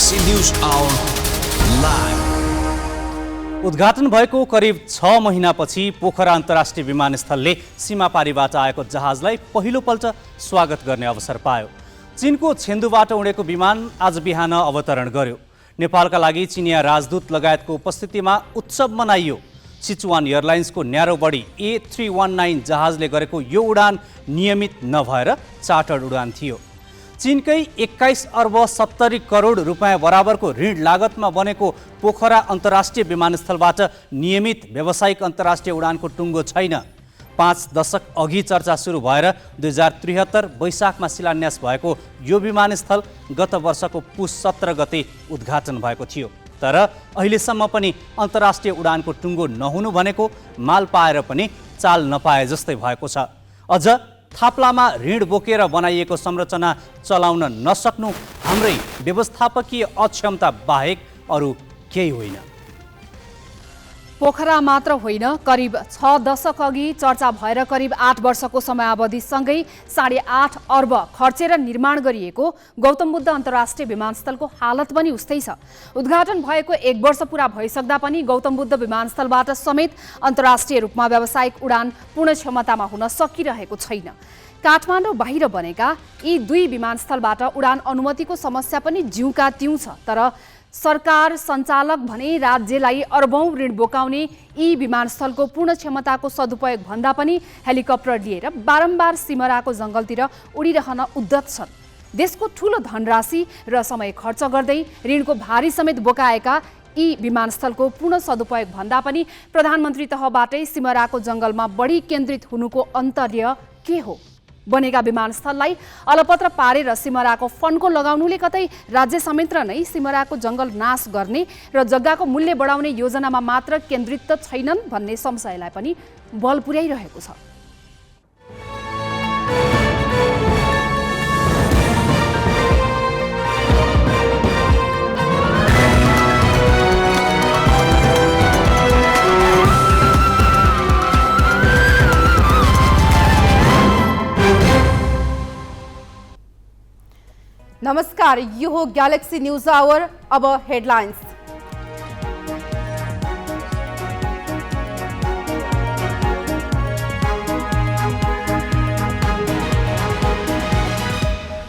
Galaxy News Hour live. उद्घाटन भएको करिब 6 महिनापछि पोखरा अन्तर्राष्ट्रिय विमानस्थलले सीमापारीबाट आएको जहाजलाई पहिलोपल्ट स्वागत गर्ने अवसर पायो। चीनको छेन्दुबाट उडेको विमान आज बिहान अवतरण गर्यो। नेपालका लागि चिनिया राजदूत लगायतको उपस्थितिमा उत्सव मनाइयो। सिचुवान एयरलाइन्सको न्यारो बडी A319 जहाजले गरेको यो उडान नियमित नभएर चार्टर्ड उडान थियो। चीनकै 21 अर्ब 70 करोड रुपैयाँ बराबरको ऋण लागतमा बनेको पोखरा अन्तर्राष्ट्रिय विमानस्थलबाट नियमित व्यावसायिक अन्तर्राष्ट्रिय उडानको टुङ्गो छैन। 5 दशक अघि चर्चा सुरु भएर 2073 वैशाखमा शिलान्यास भएको यो विमानस्थल गत वर्षको पुस 17 गते उद्घाटन भएको थियो। तर अहिलेसम्म पनि अन्तर्राष्ट्रिय उडानको टुङ्गो नहुनु भनेको माल पाएर पनि चाल नपाए जस्तै भएको छ। अझ थाप्लामा ऋण बोकेर बनाइएको संरचना चलाउन नसक्नु हाम्रै व्यवस्थापकीय अक्षमता बाहेक अरू केही होइन। पोखरा मात्र होइन, करिब 6 दशक अघि चर्चा भएर करिब 8 वर्षको समयावधिसँगै 8.5 अर्ब खर्चेर निर्माण गरिएको गौतम बुद्ध अन्तर्राष्ट्रिय विमानस्थलको हालत पनि उस्तै छ। उद्घाटन भएको 1 वर्ष पुरा भइसक्दा पनि गौतम बुद्ध विमानस्थलबाट समेत अन्तर्राष्ट्रिय रूपमा व्यावसायिक उडान पूर्ण क्षमतामा हुन सकिरहेको छैन। काठमाडौँ बाहिर बनेका यी 2 विमानस्थलबाट उडान अनुमतिको समस्या पनि ज्यूका त्यौं छ। तर सरकार सञ्चालक भने राज्यलाई अर्बौं ऋण बोकाउने यी विमानस्थलको पूर्ण क्षमताको सदुपयोग भन्दा पनि हेलिकप्टर लिएर बारम्बार सिमराको जङ्गलतिर उडिरहन उद्यत छन्। देशको ठूलो धनराशि र समय खर्च गर्दै ऋणको भारी समेत बोकाएका यी विमानस्थलको पूर्ण सदुपयोग भन्दा पनि प्रधानमन्त्री तहबाटै सिमराको जङ्गलमा बढी केन्द्रित हुनुको अन्तर्य के हो? बनेका विमानस्थललाई अलपत्र पारेर सिमराको फन्को लगाउनुले कतै राज्य संयन्त्र नै सिमराको जङ्गल नाश गर्ने र जग्गाको मूल्य बढाउने योजनामा मात्र केन्द्रित त छैनन् भन्ने संशयलाई पनि बल पुर्याइरहेको छ। नमस्कार, यो हो गैलेक्सी न्यूज आवर। अब हेडलाइंस।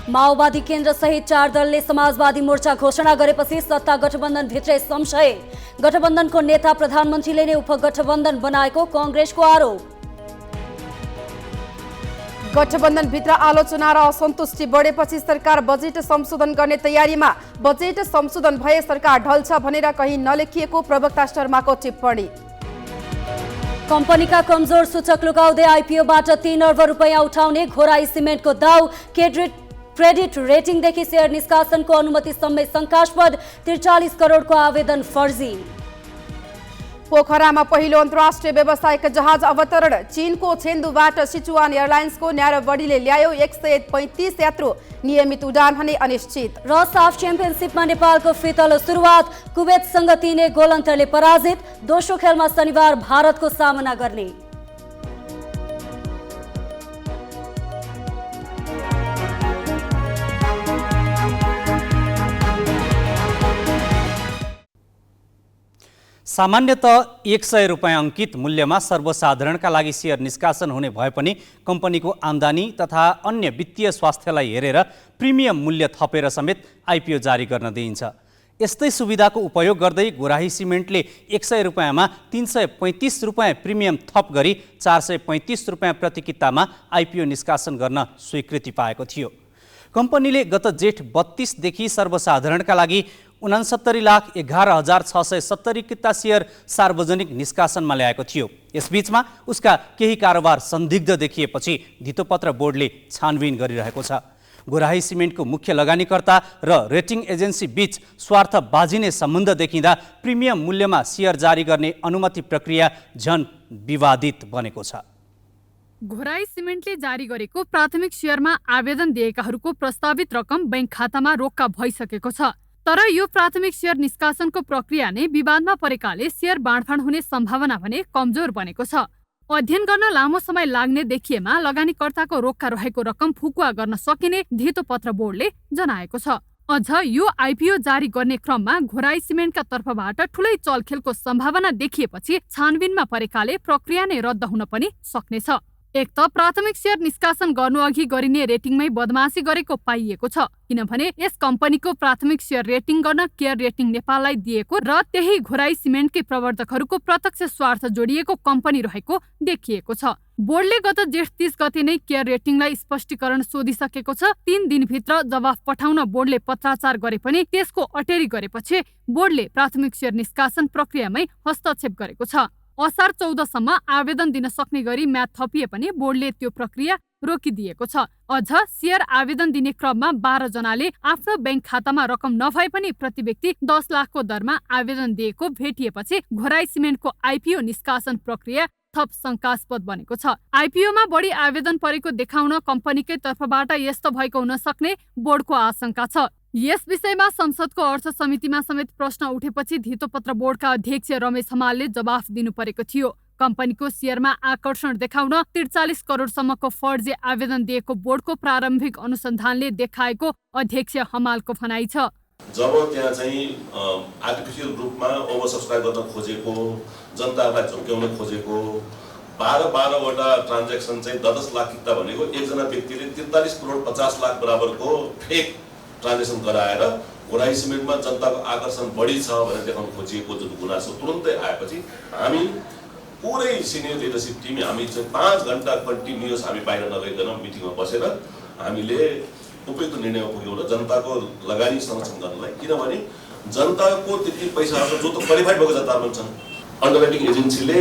माओवादी केन्द्र सहित 4 दलले समाजवादी मोर्चा घोषणा गरेपछि सत्ता गठबन्धन भित्रै संशय। गठबन्धनको नेता प्रधानमन्त्रीले नै उपगठबन्धन बनाएको कांग्रेसको आरोप। गठबन्धन भित्र आलोचना र असन्तुष्टि बढेपछि सरकार बजेट संशोधन गर्ने तयारीमा। बजेट संशोधन भए सरकार ढल्छ भनेर कहीँ नलेखिएको प्रवक्ता शर्माको टिप्पणी। कम्पनीका कमजोर सूचक लुकाउँदै आइपिओबाट 3 अर्ब रुपैयाँ उठाउने घोराई सिमेन्टको दाउ। क्रेडिट रेटिङदेखि शेयर निष्कासनको अनुमतिसम्मै शङ्कास्पद। 43 करोडको आवेदन फर्जी। पोखरामा पहिलो अन्तर्राष्ट्रिय व्यावसायिक जहाज अवतरण। चीनको छेन्दुबाट सिचुवान एयरलाइन्सको न्यारो बडीले ल्यायो 135 यात्रु। नियमित उडान भने अनिश्चित। र साफ च्याम्पियनसिपमा नेपालको फितलो सुरुवात। कुवेतसँग 3-1 गोल अन्तरले पराजित। दोस्रो खेलमा शनिबार भारतको सामना गर्ने। सामान्यतः 100 रुपैयाँ अङ्कित मूल्यमा सर्वसाधारणका लागि सेयर निष्कासन हुने भए पनि कम्पनीको आम्दानी तथा अन्य वित्तीय स्वास्थ्यलाई हेरेर प्रिमियम मूल्य थपेर समेत आइपिओ जारी गर्न दिइन्छ। यस्तै सुविधाको उपयोग गर्दै गोराही सिमेन्टले 100 रुपैयाँमा 335 रुपैयाँ प्रिमियम थप गरी 435 रुपैयाँ प्रति कितामा आइपिओ निष्कासन गर्न स्वीकृति पाएको थियो। कम्पनीले गत जेठ 32 देखि सर्वसाधारणका लागि 69,11,670 किता सेयर सार्वजनिक निष्कासनमा ल्याएको थियो। यसबीचमा उसका केही कारोबार संदिग्ध देखिएपछि धितोपत्र बोर्डले छानबिन गरिरहेको छ। गोराही सिमेन्टको मुख्य लगानीकर्ता र रेटिङ एजेन्सी बीच स्वार्थ बाजिने सम्बन्ध देखिँदा प्रिमियम मूल्यमा सेयर जारी गर्ने अनुमति प्रक्रिया झन विवादित बनेको छ। घोराई सिमेन्टले जारी गरेको प्राथमिक सेयरमा आवेदन दिएकाहरूको प्रस्तावित रकम बैंक खातामा रोक्का भइसकेको छ। तर यो प्राथमिक सेयर निष्कासनको प्रक्रिया नै विवादमा परेकाले सेयर बाँडफाँड हुने सम्भावना भने कमजोर बनेको छ। अध्ययन गर्न लामो समय लाग्ने देखिएमा लगानीकर्ताको रोक्का रहेको रकम फुकुवा गर्न सकिने धितोपत्र बोर्डले जनाएको छ। अझ यो आइपिओ जारी गर्ने क्रममा घोराई सिमेन्टका तर्फबाट ठूलै चलखेलको सम्भावना देखिएपछि छानबिनमा परेकाले प्रक्रिया नै रद्द हुन पनि सक्नेछ। एक त प्राथमिक सेयर निष्कासन गर्नु अघि गरिने रेटिङमै बदमासी गरेको पाइएको छ, किनभने यस कम्पनीको प्राथमिक सेयर रेटिङ गर्न केयर रेटिङ नेपाललाई दिएको र त्यही घोराई सिमेन्टकै प्रवर्तकहरूको प्रत्यक्ष स्वार्थ जोडिएको कम्पनी रहेको देखिएको छ। बोर्डले गत जेठ 30 गते नै केयर रेटिङलाई स्पष्टीकरण सोधिसकेको छ। 3 दिनभित्र जवाफ पठाउन बोर्डले पत्राचार गरे पनि त्यसको अटेरी गरेपछि बोर्डले प्राथमिक सेयर निष्कासन प्रक्रियामै हस्तक्षेप गरेको छ। असार 14 सम्म आवेदन दिन सक्ने गरी म्याद थपिए पनि बोर्डले त्यो प्रक्रिया रोकिदिएको छ। अझ सेयर आवेदन दिने क्रममा 12 जनाले आफ्नो बैंक खातामा रकम नभए पनि प्रति व्यक्ति 10 लाखको दरमा आवेदन दिएको भेटिएपछि घोराई सिमेन्टको आइपिओ निष्कासन प्रक्रिया थप शंकास्पद बनेको छ। आइपिओमा बढी आवेदन परेको देखाउन कम्पनीकै तर्फबाट यस्तो भएको हुन सक्ने बोर्डको आशंका छ। यस विषयमा संसदको अर्थ समितिमा समेत प्रश्न उठेपछि धितोपत्र बोर्डका अध्यक्ष रमेश हमालले जवाफ दिनु परेको थियो। कम्पनीको सेयरमा आकर्षण देखाउन 43 करोडसम्मको फर्जी आवेदन दिएको बोर्डको प्रारम्भिक अनुसन्धानले देखाएको अध्यक्ष हमालको भनाइ छ। जब त्यहाँ चाहिँ आर्टिफिसियल रूपमा ओभर सब्सक्राइब गर्न खोजेको, जनतालाई झुक्याउन खोजेको 12वटा ट्रान्ज्याक्सन चाहिँ 10 लाख किता भनेको एकजना व्यक्तिले 43 करोड 50 लाख बराबरको फेक ट्रान्जेक्सन गराएर घोराई सिमेन्टमा जनताको आकर्षण बढी छ भनेर देखाउन खोजिएको जुन गुनासो तुरुन्तै आएपछि हामी पुरै सिनियर लिडरसिप टिम हामी चाहिँ 5 घण्टा कन्टिन्युअस हामी बाहिर नगइकन मिटिङमा बसेर हामीले उपयुक्त निर्णय पुग्यौँ र जनताको लगानी संरक्षण गर्नलाई। किनभने जनताको त्यति पैसाहरू जो त क्वालिफाइड भएको जनता पनि छन्, अन्डरराइटिङ एजेन्सीले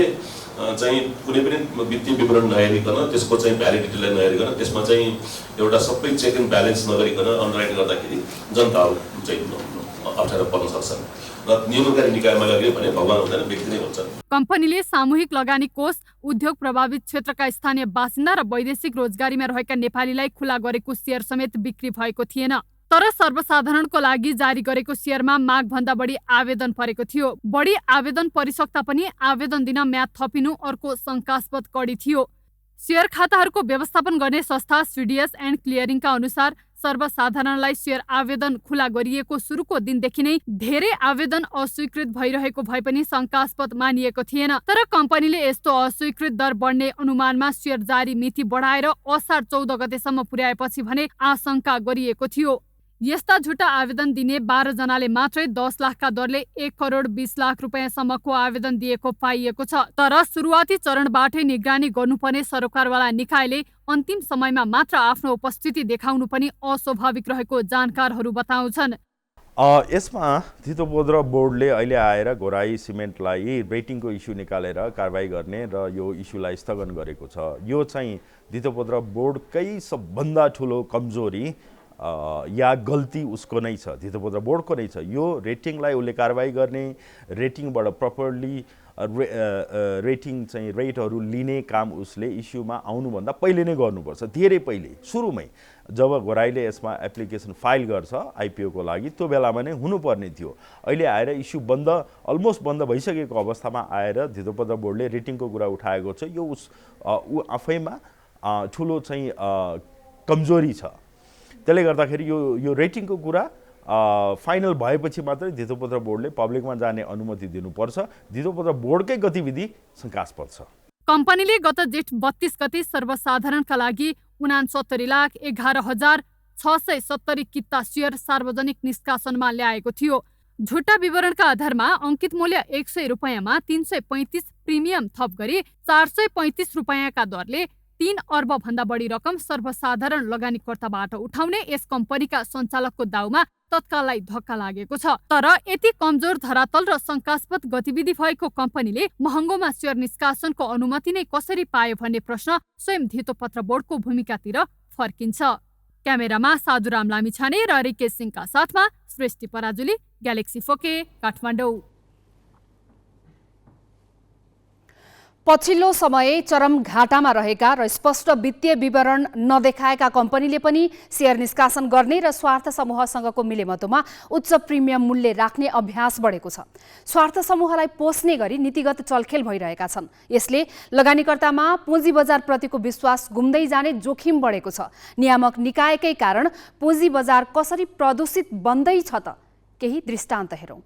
चाहिँ कुनै पनि वित्तीय विवरण नहेरिकन त्यसको चाहिँ भ्यालिडिटीलाई नहेरिकन त्यसमा चाहिँ एउटा सबै चेक एन्ड ब्यालेन्स नगरिकन अन्डरराइटिङ गर्दाखेरि जनताहरू चाहिँ अप्ठ्यारो पर्न सक्छन् र नियमनकारी निकायमा लग्यो भने भगवान हुँदैन, व्यक्ति नै हुन्छन्। कम्पनीले सामूहिक लगानी कोष, उद्योग प्रभावित क्षेत्रका स्थानीय बासिन्दा र वैदेशिक रोजगारीमा रहेका नेपालीलाई खुला गरेको सेयर समेत बिक्री भएको थिएन। तर सर्वसाधारणको लागि जारी गरेको सेयरमा माग भन्दा बढी आवेदन परेको थियो। बढी आवेदन परिसक्दा पनि आवेदन दिन म्याद थपिनु अर्को शंकास्पद कडी थियो। सेयर खाताहरूको व्यवस्थापन गर्ने संस्था सीडीएस एन्ड क्लियरिङका अनुसार सर्वसाधारणलाई सेयर आवेदन खुला गरिएको सुरुको दिनदेखि नै धेरै आवेदन अस्वीकृत भइरहेको भए पनि शंकास्पद मानिएको थिएन। तर कम्पनीले यस्तो अस्वीकृत दर बढ्ने अनुमानमा सेयर जारी मिति बढाएर असार 14 गतेसम्म पुर्याएपछि भने आशंका गरिएको थियो। यस्ता झुटा आवेदन दिने 12 जनाले मात्रै 10 लाखका दरले 1 करोड 20 लाख रुपैयाँसम्मको आवेदन दिएको पाइएको छ। तर सुरुवाती चरणबाटै निगरानी गर्नुपर्ने सरकारवाला निकायले अन्तिम समयमा मात्र आफ्नो उपस्थिति देखाउनु पनि अस्वाभाविक रहेको जानकारहरू बताउँछन्। यसमा धितोपत्र बोर्डले अहिले आएर घोराई सिमेन्टलाई रेटिङको इस्यु निकालेर कारबाही गर्ने र यो इस्युलाई स्थगन गरेको छ। यो चाहिँ धितोपत्र बोर्डकै सबभन्दा ठुलो कमजोरी या गल्ती उसको नै छ, धितोपत्र बोर्डको नै छ। यो रेटिङलाई उसले कारबाही गर्ने, रेटिङबाट प्रपरली रेटिङ चाहिँ रेटहरू लिने काम उसले इस्युमा आउनुभन्दा पहिले नै गर्नुपर्छ, धेरै पहिले सुरुमै। जब घोराईले यसमा एप्लिकेसन फाइल गर्छ आइपिओको लागि त्यो बेलामा नै हुनुपर्ने थियो। अहिले आएर इस्यु बन्द अलमोस्ट बन्द भइसकेको अवस्थामा आएर धितोपत्र बोर्डले रेटिङको कुरा उठाएको छ। यो ऊ आफैमा ठुलो चाहिँ कमजोरी छ। त्यसले गर्दाखेरि यो रेटिङको कुरा फाइनल भएपछि मात्रै धितोपत्र बोर्डले पब्लिकमा जाने अनुमति दिनुपर्छ। धितोपत्र बोर्डकै गतिविधि शंकास्पद छ। कम्पनीले गत जेठ 32 गते सर्वसाधारणका लागि 69,11,670 किता सेयर सार्वजनिक निष्कासनमा ल्याएको थियो। झुटा विवरणका आधारमा अंकित मूल्य 100 रुपैयाँमा 335 प्रिमियम थप गरी 435 रुपैयाँका दरले 3 अर्ब भन्दा बढी रकम सर्वसाधारण लगानीकर्ताबाट उठाउने यस कम्पनीका सञ्चालकको दाउमा तत्काललाई धक्का लागेको छ। तर यति कमजोर धरातल र शंकास्पद गतिविधि भएको कम्पनीले महँगोमा सेयर निष्कासनको अनुमति नै कसरी पायो भन्ने प्रश्न स्वयं धितोपत्र बोर्डको भूमिकातिर फर्किन्छ। क्यामेरामा साधुराम लामिछाने र रिकेश सिंहका साथमा सृष्टि पराजुली, ग्यालेक्सी फोके, काठमाडौँ। पछिल्लो समय चरम घाटामा रहेका र स्पष्ट वित्तीय विवरण नदेखाएका कम्पनीले पनि सेयर निष्कासन गर्ने र स्वार्थ समूहसँगको मिलेमतोमा उच्च प्रिमियम मूल्य राख्ने अभ्यास बढेको छ। स्वार्थ समूहलाई पोस्ने गरी नीतिगत चलखेल भइरहेका छन्। यसले लगानीकर्तामा पुँजी बजारप्रतिको विश्वास गुम्दै जाने जोखिम बढेको छ। नियामक निकायकै कारण पुँजी बजार कसरी प्रदूषित बन्दैछ त? केही दृष्टान्त हेरौँ।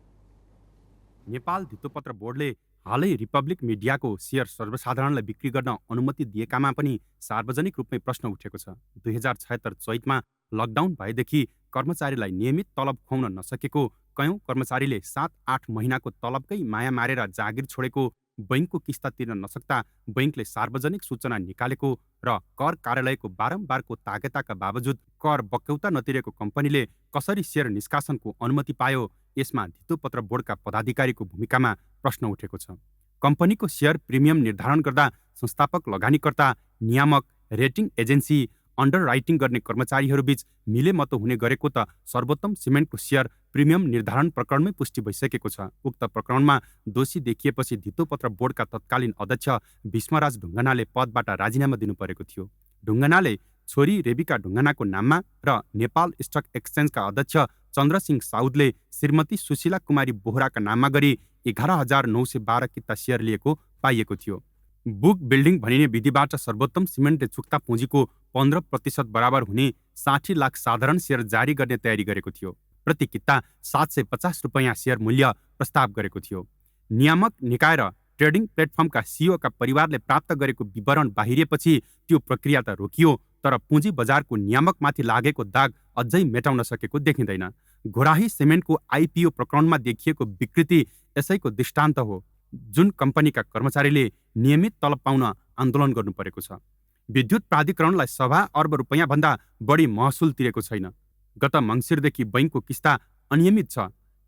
नेपाल धितोपत्र बोर्डले हालै रिपब्लिक मिडियाको सेयर सर्वसाधारणलाई बिक्री गर्न अनुमति दिएकामा पनि सार्वजनिक रूपमै प्रश्न उठेको छ। 2076 चैतमा लकडाउन भएदेखि कर्मचारीलाई नियमित तलब खुवाउन नसकेको, कयौं कर्मचारीले 7-8 महिनाको तलबकै माया मारेर जागिर छोडेको, बैंकको किस्ता तिर्न नसक्दा बैंकले सार्वजनिक सूचना निकालेको र कर कार्यालयको बारम्बारको तागेताका बावजुद कर बक्यौता नतिरेको कम्पनीले कसरी सेयर निष्कासनको अनुमति पायो? यसमा धितोपत्र बोर्डका पदाधिकारीको भूमिकामा प्रश्न उठेको छ। कम्पनीको सेयर प्रिमियम निर्धारण गर्दा संस्थापक, लगानीकर्ता, नियामक, रेटिङ एजेन्सी, अन्डर राइटिङ गर्ने कर्मचारीहरूबीच मिलेमतो हुने गरेको त सर्वोत्तम सिमेन्टको सेयर प्रिमियम निर्धारण प्रकरणमै पुष्टि भइसकेको छ। उक्त प्रकरणमा दोषी देखिएपछि धितोपत्र बोर्डका तत्कालीन अध्यक्ष भीष्मराज ढुङ्गानाले पदबाट राजीनामा दिनु परेको थियो। ढुङ्गानाले छोरी रेबिका ढुङ्गानाको नाममा र नेपाल स्टक एक्सचेन्जका अध्यक्ष चन्द्रसिंह साउदले श्रीमती सुशीला कुमारी बोहराका नाममा गरी 11,912 किता सेयर लिएको पाइएको थियो। बुक बिल्डिङ भनिने विधिबाट सर्वोत्तम सिमेन्टले चुक्ता पुँजीको 15% बराबर हुने 60 लाख साधारण सेयर जारी गर्ने तयारी गरेको थियो। प्रति किता 750 रुपैयाँ सेयर मूल्य प्रस्ताव गरेको थियो। नियामक निकाय र ट्रेडिङ प्लेटफर्मका सिइओका परिवारले प्राप्त गरेको विवरण बाहिरिएपछि त्यो प्रक्रिया त रोकियो, तर पुँजी बजारको नियामकमाथि लागेको दाग अझै मेटाउन सकेको देखिँदैन। घोराही सिमेन्टको आइपिओ प्रकरणमा देखिएको विकृति यसैको दृष्टान्त हो, जुन कम्पनीका कर्मचारीले नियमित तलब पाउन आन्दोलन गर्नु परेको छ। विद्युत प्राधिकरणलाई 1.25 अर्ब रुपैयाँ भन्दा बढी महसुल तिरेको छैन। गत मङ्सिरदेखि बैंकको किस्ता अनियमित छ।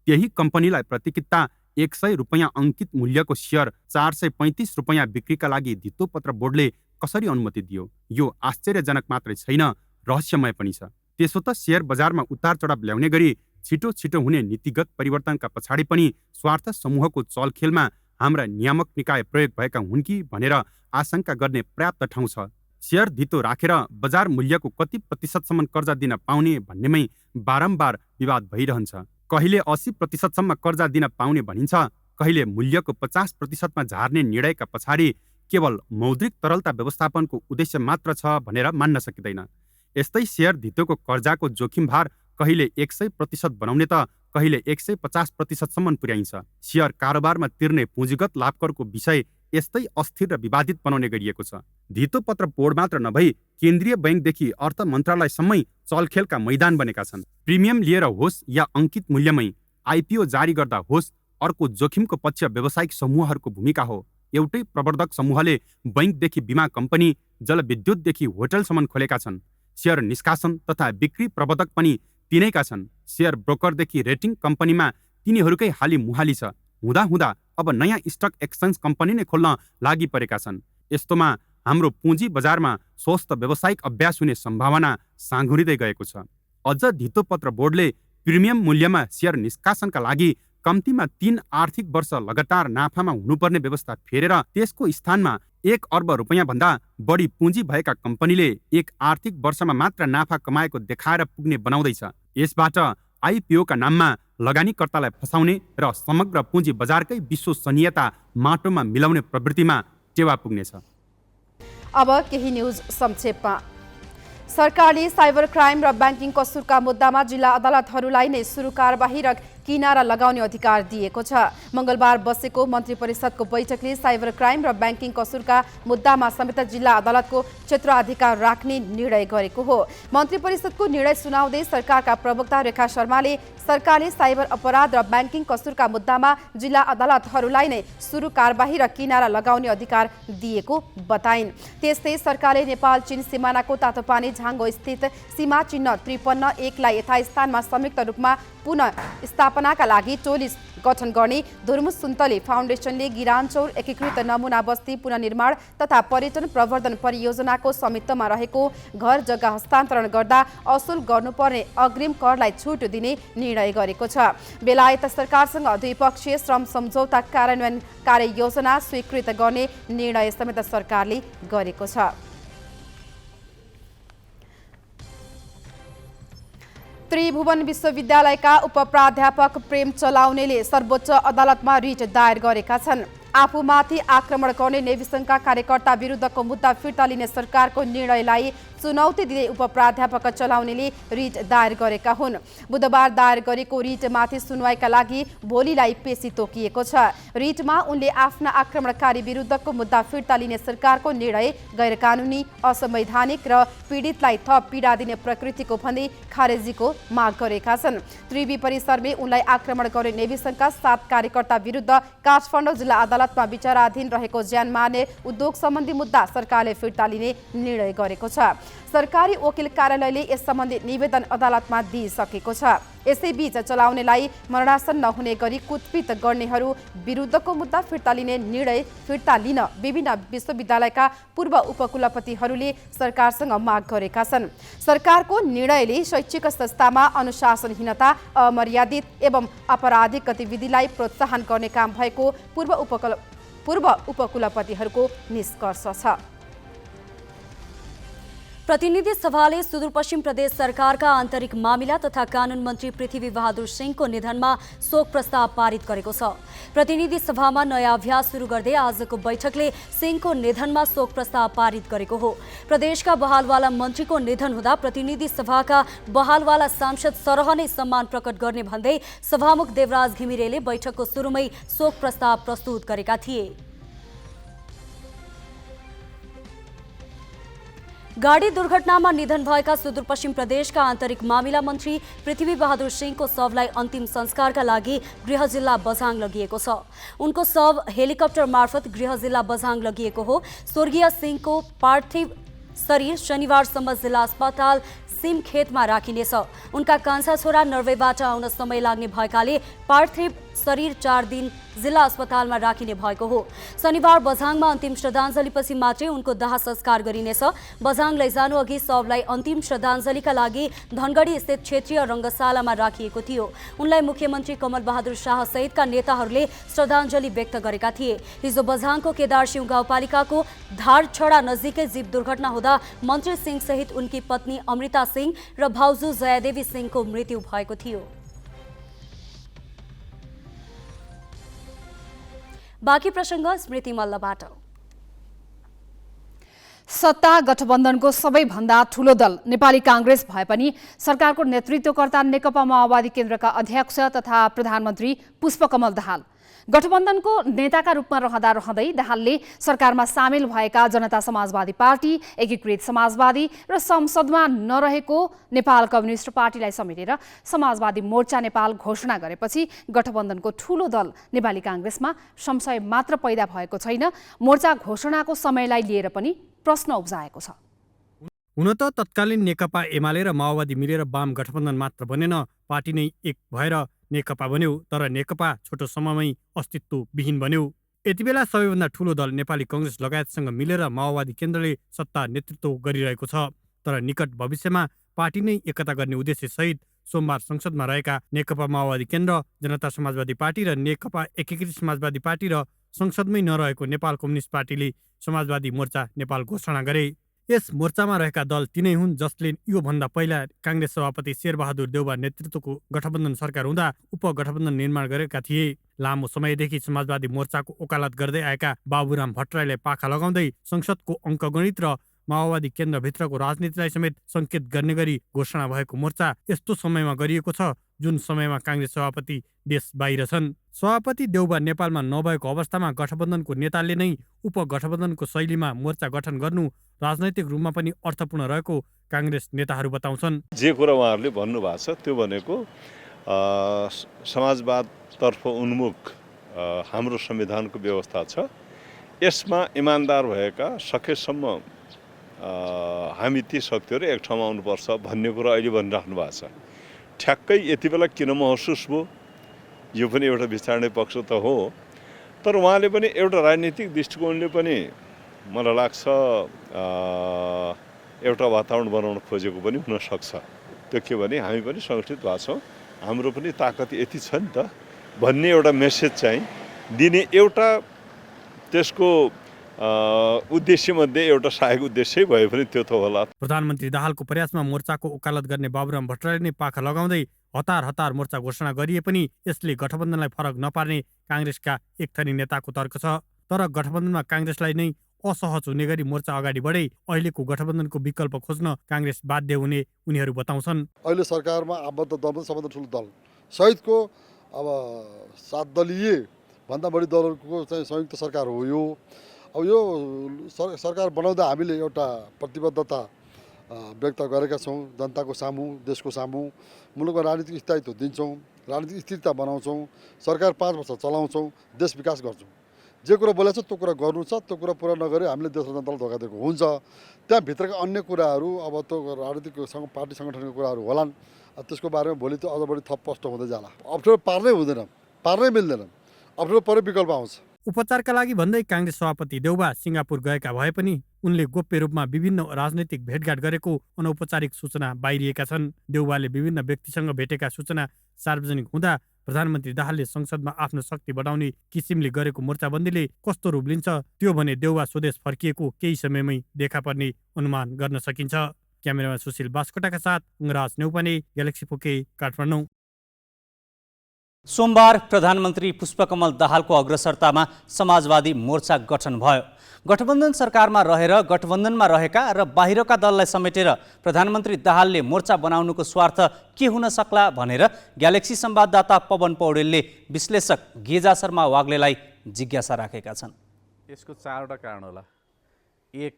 त्यही कम्पनीलाई प्रति किता 100 रुपैयाँ अङ्कित मूल्यको सेयर 435 रुपैयाँ बिक्रीका लागि धितोपत्र बोर्डले कसरी अनुमति दियो? यो आश्चर्यजनक मात्रै छैन, रहस्यमय पनि छ। त्यसो त सेयर बजारमा उतार चढाव ल्याउने गरी छिटो छिटो हुने नीतिगत परिवर्तनका पछाडि पनि स्वार्थ समूहको चलखेलमा हाम्रा नियामक निकाय प्रयोग भएका हुन् कि भनेर आशंका गर्ने पर्याप्त ठाउँ छ। सेयर धितो राखेर बजार मूल्यको कति प्रतिशतसम्म कर्जा दिन पाउने भन्नेमै बारम्बार विवाद भइरहन्छ। कहिले 80% कर्जा दिन पाउने भनिन्छ, कहिले मूल्यको 50% झार्ने निर्णयका पछाडि केवल मौद्रिक तरलता व्यवस्थापनको उद्देश्य मात्र छ भनेर मान्न सकिँदैन। यस्तै सेयर धितोको कर्जाको जोखिम भार कहिले 100% बनाउने त कहिले 150%सम्म पुर्याइन्छ। सेयर कारोबारमा तिर्ने पुँजीगत लाभकरको विषय यस्तै अस्थिर र विवादित बनाउने गरिएको छ। धितोपत्र बोर्ड मात्र नभई केन्द्रीय बैंकदेखि अर्थ मन्त्रालयसम्मै चलखेलका मैदान बनेका छन्। प्रिमियम लिएर होस् या अङ्कित मूल्यमै आइपिओ जारी गर्दा होस्, अर्को जोखिमको पक्ष व्यावसायिक समूहहरूको भूमिका हो। एउटै प्रवर्धक समूहले बैंकदेखि बिमा कम्पनी, जलविद्युतदेखि होटलसम्म खोलेका छन्। सेयर निष्कासन तथा बिक्री प्रबन्धक पनि तिनैका छन्। सेयर ब्रोकरदेखि रेटिङ कम्पनीमा तिनीहरूकै हाली मुहाली छ। हुँदा अब नयाँ स्टक एक्सचेन्ज कम्पनी नै खोल्न लागि परेका छन्। यस्तोमा हाम्रो पुँजी बजारमा स्वस्थ व्यावसायिक अभ्यास हुने सम्भावना साँघुरिँदै गएको छ। अझ धितोपत्र बोर्डले प्रिमियम मूल्यमा सेयर निष्कासनका लागि कम्तीमा 3 आर्थिक वर्ष लगातार नाफामा हुनुपर्ने व्यवस्था फेरेर त्यसको स्थानमा 1 अर्ब रुपैयाँ भन्दा बढी पुँजी भएका कम्पनीले 1 आर्थिक वर्षमा मात्र नाफा कमाएको देखाएर पुग्ने बनाउँदैछ। यसबाट आइपिओका नाममा लगानीकर्तालाई फसाउने र समग्र पुँजी बजारकै विश्वसनीयता माटोमा मिलाउने प्रवृत्तिमा टेवा पुग्नेछ। अब केही न्युज संक्षेपमा। सरकारले साइबर क्राइम र ब्याङ्किङ कसुरका मुद्दामा जिल्ला अदालतहरूलाई नै सुरु कारबाही र किनारा लगाउने अधिकार दिएको छ। मङ्गलबार बसेको मन्त्री परिषदको बैठकले साइबर क्राइम र ब्याङ्किङ कसुरका मुद्दामा समेत जिल्ला अदालतको क्षेत्राधिकार राख्ने निर्णय गरेको हो। मन्त्री परिषदको निर्णय सुनाउँदै सरकारका प्रवक्ता रेखा शर्माले सरकारले साइबर अपराध र ब्याङ्किङ कसुरका मुद्दामा जिल्ला अदालतहरूलाई नै सुरु कारबाही र किनारा लगाउने अधिकार दिएको बताइन्। त्यस्तै सरकारले नेपाल चीन सिमानाको तातोपानी झाङ्गो स्थित सीमा चिन्ह 53(1) लाई यथास्थानमा संयुक्त रूपमा पुनः स्थापना स्थापनाका लागि टोली गठन गर्ने धुर्मुस सुन्तले फाउन्डेसनले गिरानचौर एकीकृत नमुना बस्ती पुनर्निर्माण तथा पर्यटन प्रवर्धन परियोजनाको स्वामित्वमा रहेको घर जग्गा हस्तान्तरण गर्दा असुल गर्नुपर्ने अग्रिम करलाई छुट दिने निर्णय गरेको छ। बेलायत सरकारसँग द्विपक्षीय श्रम सम्झौता कार्यान्वयन कार्ययोजना स्वीकृत गर्ने निर्णय समेत सरकारले गरेको छ। त्रिभुवन विश्वविद्यालयका उपप्राध्यापक प्रेम चलाउनेले सर्वोच्च अदालतमा रिट दायर गरेका छन्। आफूमाथि आक्रमण गर्ने नेविसङ्घका कार्यकर्ता विरुद्धको मुद्दा फिर्ता लिने सरकारको निर्णयलाई चुनौती दिँदै उपप्राध्यापक चलाउनेले रिट दायर गरेका हुन्। बुधबार दायर गरेको रिटमाथि सुनवाईका लागि भोलिलाई पेशी तोकिएको छ। रिटमा उनले आफ्ना आक्रमणकारी विरुद्धको मुद्दा फिर्ता लिने सरकारको निर्णय गैरकानुनी, असंवैधानिक र पीडितलाई थप पीडा दिने प्रकृतिको भन्दै खारेजीको माग गरेका छन्। त्रिवी परिसरमै उनलाई आक्रमण गर्ने नेविसङ्घका 7 कार्यकर्ता विरुद्ध काठमाडौँ जिल्ला अदालतमा विचाराधीन रहेको ज्यान मार्ने उद्योग सम्बन्धी मुद्दा सरकारले फिर्ता लिने निर्णय गरेको छ। सरकारी वकिल कार्यालयले यस सम्बन्धी निवेदन अदालतमा दिइसकेको छ। यसैबीच चलाउनेलाई मरणासन नहुने गरी कुटपिट गर्नेहरू विरुद्धको मुद्दा फिर्ता लिने निर्णय फिर्ता लिन विभिन्न विश्वविद्यालयका पूर्व उपकुलपतिहरूले सरकारसँग माग गरेका छन्। सरकारको निर्णयले शैक्षिक संस्थामा अनुशासनहीनता, अमर्यादित एवं आपराधिक गतिविधिलाई प्रोत्साहन गर्ने काम भएको पूर्व उपकुलपतिहरूको निष्कर्ष छ। प्रतिनिधि सभाले सुदूरपश्चिम प्रदेश सरकारका आन्तरिक मामिला तथा कानून मन्त्री पृथ्वी बहादुर सिंहको निधनमा शोक प्रस्ताव पारित गरेको छ। प्रतिनिधि सभामा नयाँ अभ्यास सुरु गर्दै आजको बैठकले सिंहको निधनमा शोक प्रस्ताव पारित गरेको हो। प्रदेशका बहालवाला मन्त्रीको निधन हुँदा प्रतिनिधि सभाका बहालवाला सांसद सरह नै सम्मान प्रकट गर्ने भन्दै सभामुख देवराज घिमिरेले बैठकको सुरुमै शोक प्रस्ताव प्रस्तुत गरेका थिए। गाडी दुर्घटनामा निधन भएका सुदूरपश्चिम प्रदेशका आन्तरिक मामिला मन्त्री पृथ्वी बहादुर सिंहको शवलाई अन्तिम संस्कारका लागि गृह जिल्ला बझाङ लगिएको छ। उनको शव हेलिकप्टर मार्फत गृह जिल्ला बझाङ लगिएको हो। स्वर्गीय सिंहको पार्थिव शरीर शनिबारसम्म जिल्ला अस्पताल सिमखेतमा राखिनेछ। उनका कान्छा छोरा नर्वेबाट आउन समय लाग्ने भएकाले पार्थिव शरीर 4 दिन जिल्ला अस्पतालमा राखिने भएको हो। शनिबार बझाङमा अन्तिम श्रद्धाञ्जलीपछि मात्रै उनको दाह संस्कार गरिनेछ। बझाङ लैजानु अघि शवलाई अन्तिम श्रद्धाञ्जलीका लागि धनगढी स्थित क्षेत्रीय रङ्गशालामा राखिएको थियो। उनलाई मुख्यमन्त्री कमल बहादुर शाह सहितका नेताहरूले श्रद्धाञ्जली व्यक्त गरेका थिए। हिजो बझाङको केदारसिंह गाउँपालिकाको धारछडा नजिकै जीप दुर्घटना हुँदा मन्त्री सिंह सहित उनकी पत्नी अमृता सिंह र भाउजू जयादेवी सिंहको मृत्यु भएको थियो। बाँकी प्रसङ्ग स्मृति मल्लबाट। सत्ता गठबन्धनको सबैभन्दा ठूलो दल नेपाली कांग्रेस भए पनि सरकारको नेतृत्वकर्ता नेकपा माओवादी केन्द्रका अध्यक्ष तथा प्रधानमन्त्री पुष्पकमल दाहाल गठबन्धनको नेताका रूपमा रहँदै दाहालले सरकारमा सामेल भएका जनता समाजवादी पार्टी, एकीकृत समाजवादी र संसदमा नरहेको नेपाल कम्युनिस्ट पार्टीलाई समेटेर समाजवादी मोर्चा नेपाल घोषणा गरेपछि गठबन्धनको ठूलो दल नेपाली कांग्रेसमा संशय मात्र पैदा भएको छैन, मोर्चा घोषणाको समयलाई लिएर पनि प्रश्न उब्जाएको छ। हुन त तत्कालीन नेकपा एमाले र माओवादी मिलेर वाम गठबन्धन मात्र बनेन, पार्टी नै एक भएर नेकपा बन्यो। तर नेकपा छोटो समयमै अस्तित्वविहीन बन्यो। यति बेला सबैभन्दा ठूलो दल नेपाली कांग्रेस लगायतसँग मिलेर माओवादी केन्द्रले सत्ता नेतृत्व गरिरहेको छ। तर निकट भविष्यमा पार्टी नै एकता गर्ने उद्देश्य सहित सोमबार संसदमा रहेका नेकपा माओवादी केन्द्र, जनता समाजवादी पार्टी र नेकपा एकीकृत समाजवादी पार्टी र संसदमै नरहेको नेपाल कम्युनिस्ट पार्टीले समाजवादी मोर्चा नेपाल घोषणा गरे। यस मोर्चामा रहेका दल तिनै हुन् जसले योभन्दा पहिला कांग्रेस सभापति शेरबहादुर देउवा नेतृत्वको गठबन्धन सरकार हुँदा उपगठबन्धन निर्माण गरेका थिए। लामो समयदेखि समाजवादी मोर्चाको वकालत गर्दै आएका बाबुराम भट्टराईलाई पाखा लगाउँदै संसदको अङ्कगणित र माओवादी केन्द्रभित्रको राजनीतिलाई समेत संकेत गर्ने गरी घोषणा भएको मोर्चा यस्तो समयमा गरिएको छ जुन समयमा कांग्रेस सभापति देश बाहिर छन्। सभापति देउवा नेपालमा नभएको अवस्थामा गठबन्धनको नेताले नै उपगठबन्धनको शैलीमा मोर्चा गठन गर्नु राजनैतिक रूपमा पनि अर्थपूर्ण रहेको कांग्रेस नेताहरू बताउँछन्। जे कुरा उहाँहरूले भन्नुभएको छ त्यो भनेको समाजवादतर्फ उन्मुख हाम्रो संविधानको व्यवस्था छ। यसमा इमान्दार भएका सकेसम्म हामी ती शक्तिहरू एक ठाउँमा आउनुपर्छ भन्ने कुरा अहिले भनिराख्नु भएको छ। ठ्याक्कै यति बेला किन महसुस भयो यो पनि एउटा विचार्ने पक्ष त हो, तर उहाँले पनि एउटा राजनीतिक दृष्टिकोणले पनि मलाई लाग्छ एउटा वातावरण बनाउन खोजेको पनि हुनसक्छ। त्यो के भने हामी पनि सङ्गठित भएको छौँ, हाम्रो पनि ताकत यति छ नि त भन्ने एउटा मेसेज चाहिँ दिने एउटा त्यसको उद्देश्यमध्ये एउटा सहायक उद्देश्य भए पनि त्यो त होला। प्रधानमन्त्री दाहालको प्रयासमा मोर्चाको वकालत गर्ने बाबुराम भट्टराईले नै पाखा लगाउँदै हतार हतार मोर्चा घोषणा गरिए पनि यसले गठबन्धनलाई फरक नपार्ने काङ्ग्रेसका एक थरी नेताको तर्क छ। तर गठबन्धनमा काङ्ग्रेसलाई नै असहज हुने गरी मोर्चा अगाडि बढे अहिलेको गठबन्धनको विकल्प खोज्न काङ्ग्रेस बाध्य हुने उनीहरू बताउँछन्। अहिले सरकारमा आबद्ध दल पनि सबभन्दा ठुलो दल सहितको अब 7 दलीय भन्दा बढी दलहरूको चाहिँ संयुक्त सरकार हो यो। अब यो सरकार बनाउँदा हामीले एउटा प्रतिबद्धता व्यक्त गरेका छौँ जनताको सामु, देशको सामु। मुलुकमा राजनीतिक स्थायित्व दिन्छौँ, राजनीतिक स्थिरता बनाउँछौँ, सरकार 5 वर्ष चलाउँछौँ, देश विकास गर्छौँ। जे कुरा बोलेको छ त्यो कुरा गर्नु छ, त्यो कुरा पुरा नगरे हामीले देश र जनतालाई धोका दिएको हुन्छ। त्यहाँभित्रका अन्य कुराहरू अब त्यो राजनीतिक पार्टी सङ्गठनको कुराहरू होलान्, त्यसको बारेमा भोलि त अझ बढी थप प्रष्ट हुँदै जाला। अप्ठ्यारो पार्नै हुँदैन, पार्नै मिल्दैन, अप्ठ्यारो परे विकल्प आउँछ। उपचारका लागि भन्दै काङ्ग्रेस सभापति देउबा सिङ्गापुर गएका भए पनि उनले गोप्य रूपमा विभिन्न राजनैतिक भेटघाट गरेको अनौपचारिक सूचना बाहिरिएका छन्। देउबाले विभिन्न व्यक्तिसँग भेटेका सूचना सार्वजनिक हुँदा प्रधानमन्त्री दाहालले संसदमा आफ्नो शक्ति बढाउने किसिमले गरेको मोर्चाबन्दीले कस्तो रूप लिन्छ त्यो भने देउबा स्वदेश फर्किएको केही समयमै देखा पर्ने अनुमान गर्न सकिन्छ। क्यामेरामा सुशील बास्कोटाका साथ उङराज नेउपाने, ग्यालेक्सी पोके, काठमाडौँ। सोमबार प्रधानमन्त्री पुष्पकमल दाहालको अग्रसरतामा समाजवादी मोर्चा गठन भयो। गठबन्धन सरकारमा रहेर गठबन्धनमा रहेका र बाहिरका दललाई समेटेर प्रधानमन्त्री दाहालले मोर्चा बनाउनुको स्वार्थ के हुन सक्ला भनेर ग्यालेक्सी संवाददाता पवन पौडेलले विश्लेषक गेजा शर्मा वाग्लेलाई जिज्ञासा राखेका छन्। यसको 4वटा कारण होला। 1,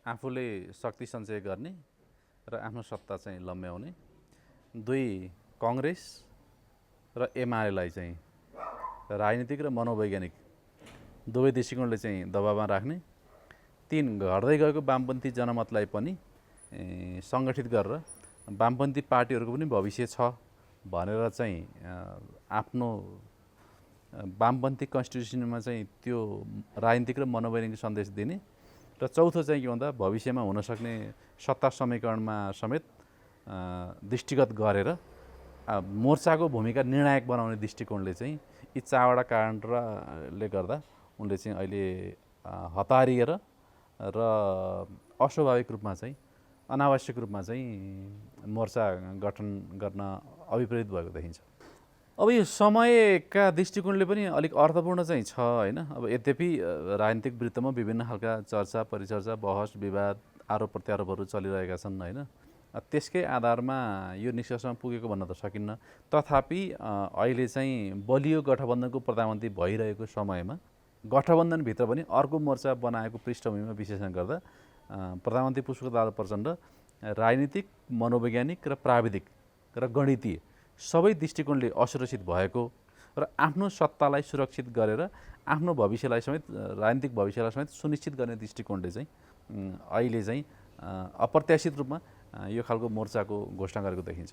आफूले शक्ति सञ्चय गर्ने र आफ्नो सत्ता चाहिँ लम्ब्याउने। 2, काङ्ग्रेस र एमालेलाई चाहिँ राजनीतिक र मनोवैज्ञानिक दुवै दृष्टिकोणले चाहिँ दबावमा राख्ने। 3, घट्दै गएको वामपन्थी जनमतलाई पनि सङ्गठित गरेर वामपन्थी पार्टीहरूको पनि भविष्य छ भनेर चाहिँ आफ्नो वामपन्थी कन्स्टिट्युसनमा चाहिँ त्यो राजनीतिक र मनोवैज्ञानिक सन्देश दिने। र 4थो चाहिँ के भन्दा भविष्यमा हुनसक्ने सत्ता समीकरणमा समेत दृष्टिगत गरेर मोर्चाको भूमिका निर्णायक बनाउने दृष्टिकोणले चाहिँ यी 4वटा कारणले गर्दा उनले चाहिँ अहिले हतारिएर र अस्वाभाविक रूपमा चाहिँ अनावश्यक रूपमा चाहिँ मोर्चा गठन गर्न अभिप्रेरित भएको देखिन्छ। अब यो समयका दृष्टिकोणले पनि अलिक अर्थपूर्ण चाहिँ छ हैन। अब यद्यपि राजनीतिक वृत्तमा विभिन्न खालका चर्चा परिचर्चा बहस विवाद आरोप प्रत्यारोपहरू चलिरहेका छन् हैन। त्यसकै आधारमा यो निष्कर्षमा पुगेको भन्न त सकिन्न। तथापि अहिले चाहिँ बलियो गठबन्धनको प्रधानमन्त्री भइरहेको समयमा गठबन्धनभित्र पनि अर्को मोर्चा बनाएको पृष्ठभूमिमा विश्लेषण गर्दा प्रधानमन्त्री पुष्पकमल प्रचण्ड राजनीतिक मनोवैज्ञानिक र प्राविधिक र गणितीय सबै दृष्टिकोणले असुरक्षित भएको र आफ्नो सत्तालाई सुरक्षित गरेर आफ्नो भविष्यलाई समेत राजनीतिक भविष्यलाई समेत सुनिश्चित गर्ने दृष्टिकोणले चाहिँ अहिले चाहिँ अप्रत्याशित रूपमा यो खालको मोर्चाको घोषणा गरेको देखिन्छ।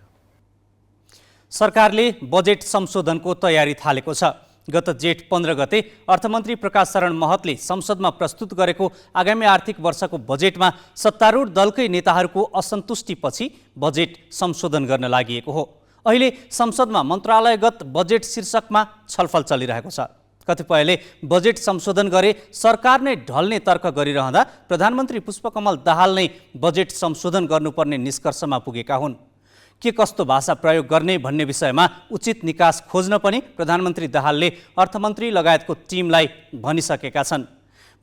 सरकारले बजेट संशोधनको तयारी थालेको छ। गत जेठ 15 गते अर्थमन्त्री प्रकाश शरण महतले संसदमा प्रस्तुत गरेको आगामी आर्थिक वर्षको बजेटमा सत्तारूढ दलकै नेताहरूको असन्तुष्टिपछि बजेट संशोधन गर्न लागि हो। अहिले संसदमा मन्त्रालयगत बजेट शीर्षकमा छलफल चलिरहेको छ। कतिपयले बजेट संशोधन गरे सरकार नै ढल्ने तर्क गरिरहँदा प्रधानमन्त्री पुष्पकमल दाहाल नै बजेट संशोधन गर्नुपर्ने निष्कर्षमा पुगेका हुन्। के कस्तो भाषा प्रयोग गर्ने भन्ने विषयमा उचित निकास खोज्न पनि प्रधानमन्त्री दाहालले अर्थमन्त्री लगायतको टिमलाई भनिसकेका छन्।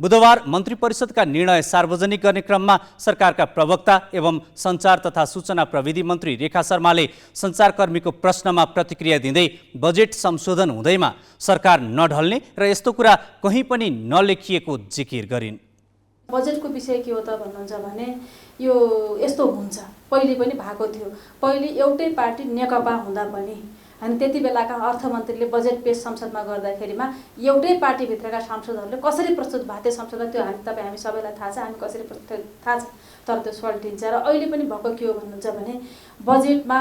बुधबार मन्त्री परिषदका निर्णय सार्वजनिक गर्ने क्रममा सरकारका प्रवक्ता एवं सञ्चार तथा सूचना प्रविधि मन्त्री रेखा शर्माले सञ्चारकर्मीको प्रश्नमा प्रतिक्रिया दिँदै बजेट संशोधन हुँदैमा सरकार नढल्ने र यस्तो कुरा कहीँ पनि नलेखिएको जिकिर गरिन्। बजेटको विषय के हो त भन्नुहुन्छ भने यो यस्तो हुन्छ, पहिले पनि भएको थियो। पहिले एउटै पार्टी नेकपा हुँदा पनि अनि त्यति बेलाका अर्थमन्त्रीले बजेट पेश संसदमा गर्दाखेरिमा एउटै पार्टीभित्रका सांसदहरूले कसरी प्रस्तुत भएको थियो संसदमा त्यो हामी सबैलाई थाहा छ, हामी कसरी प्रस्तुत थाहा छ, तर त्यो सल्टिन्छ। र अहिले पनि भएको के हो भन्नुहुन्छ भने बजेटमा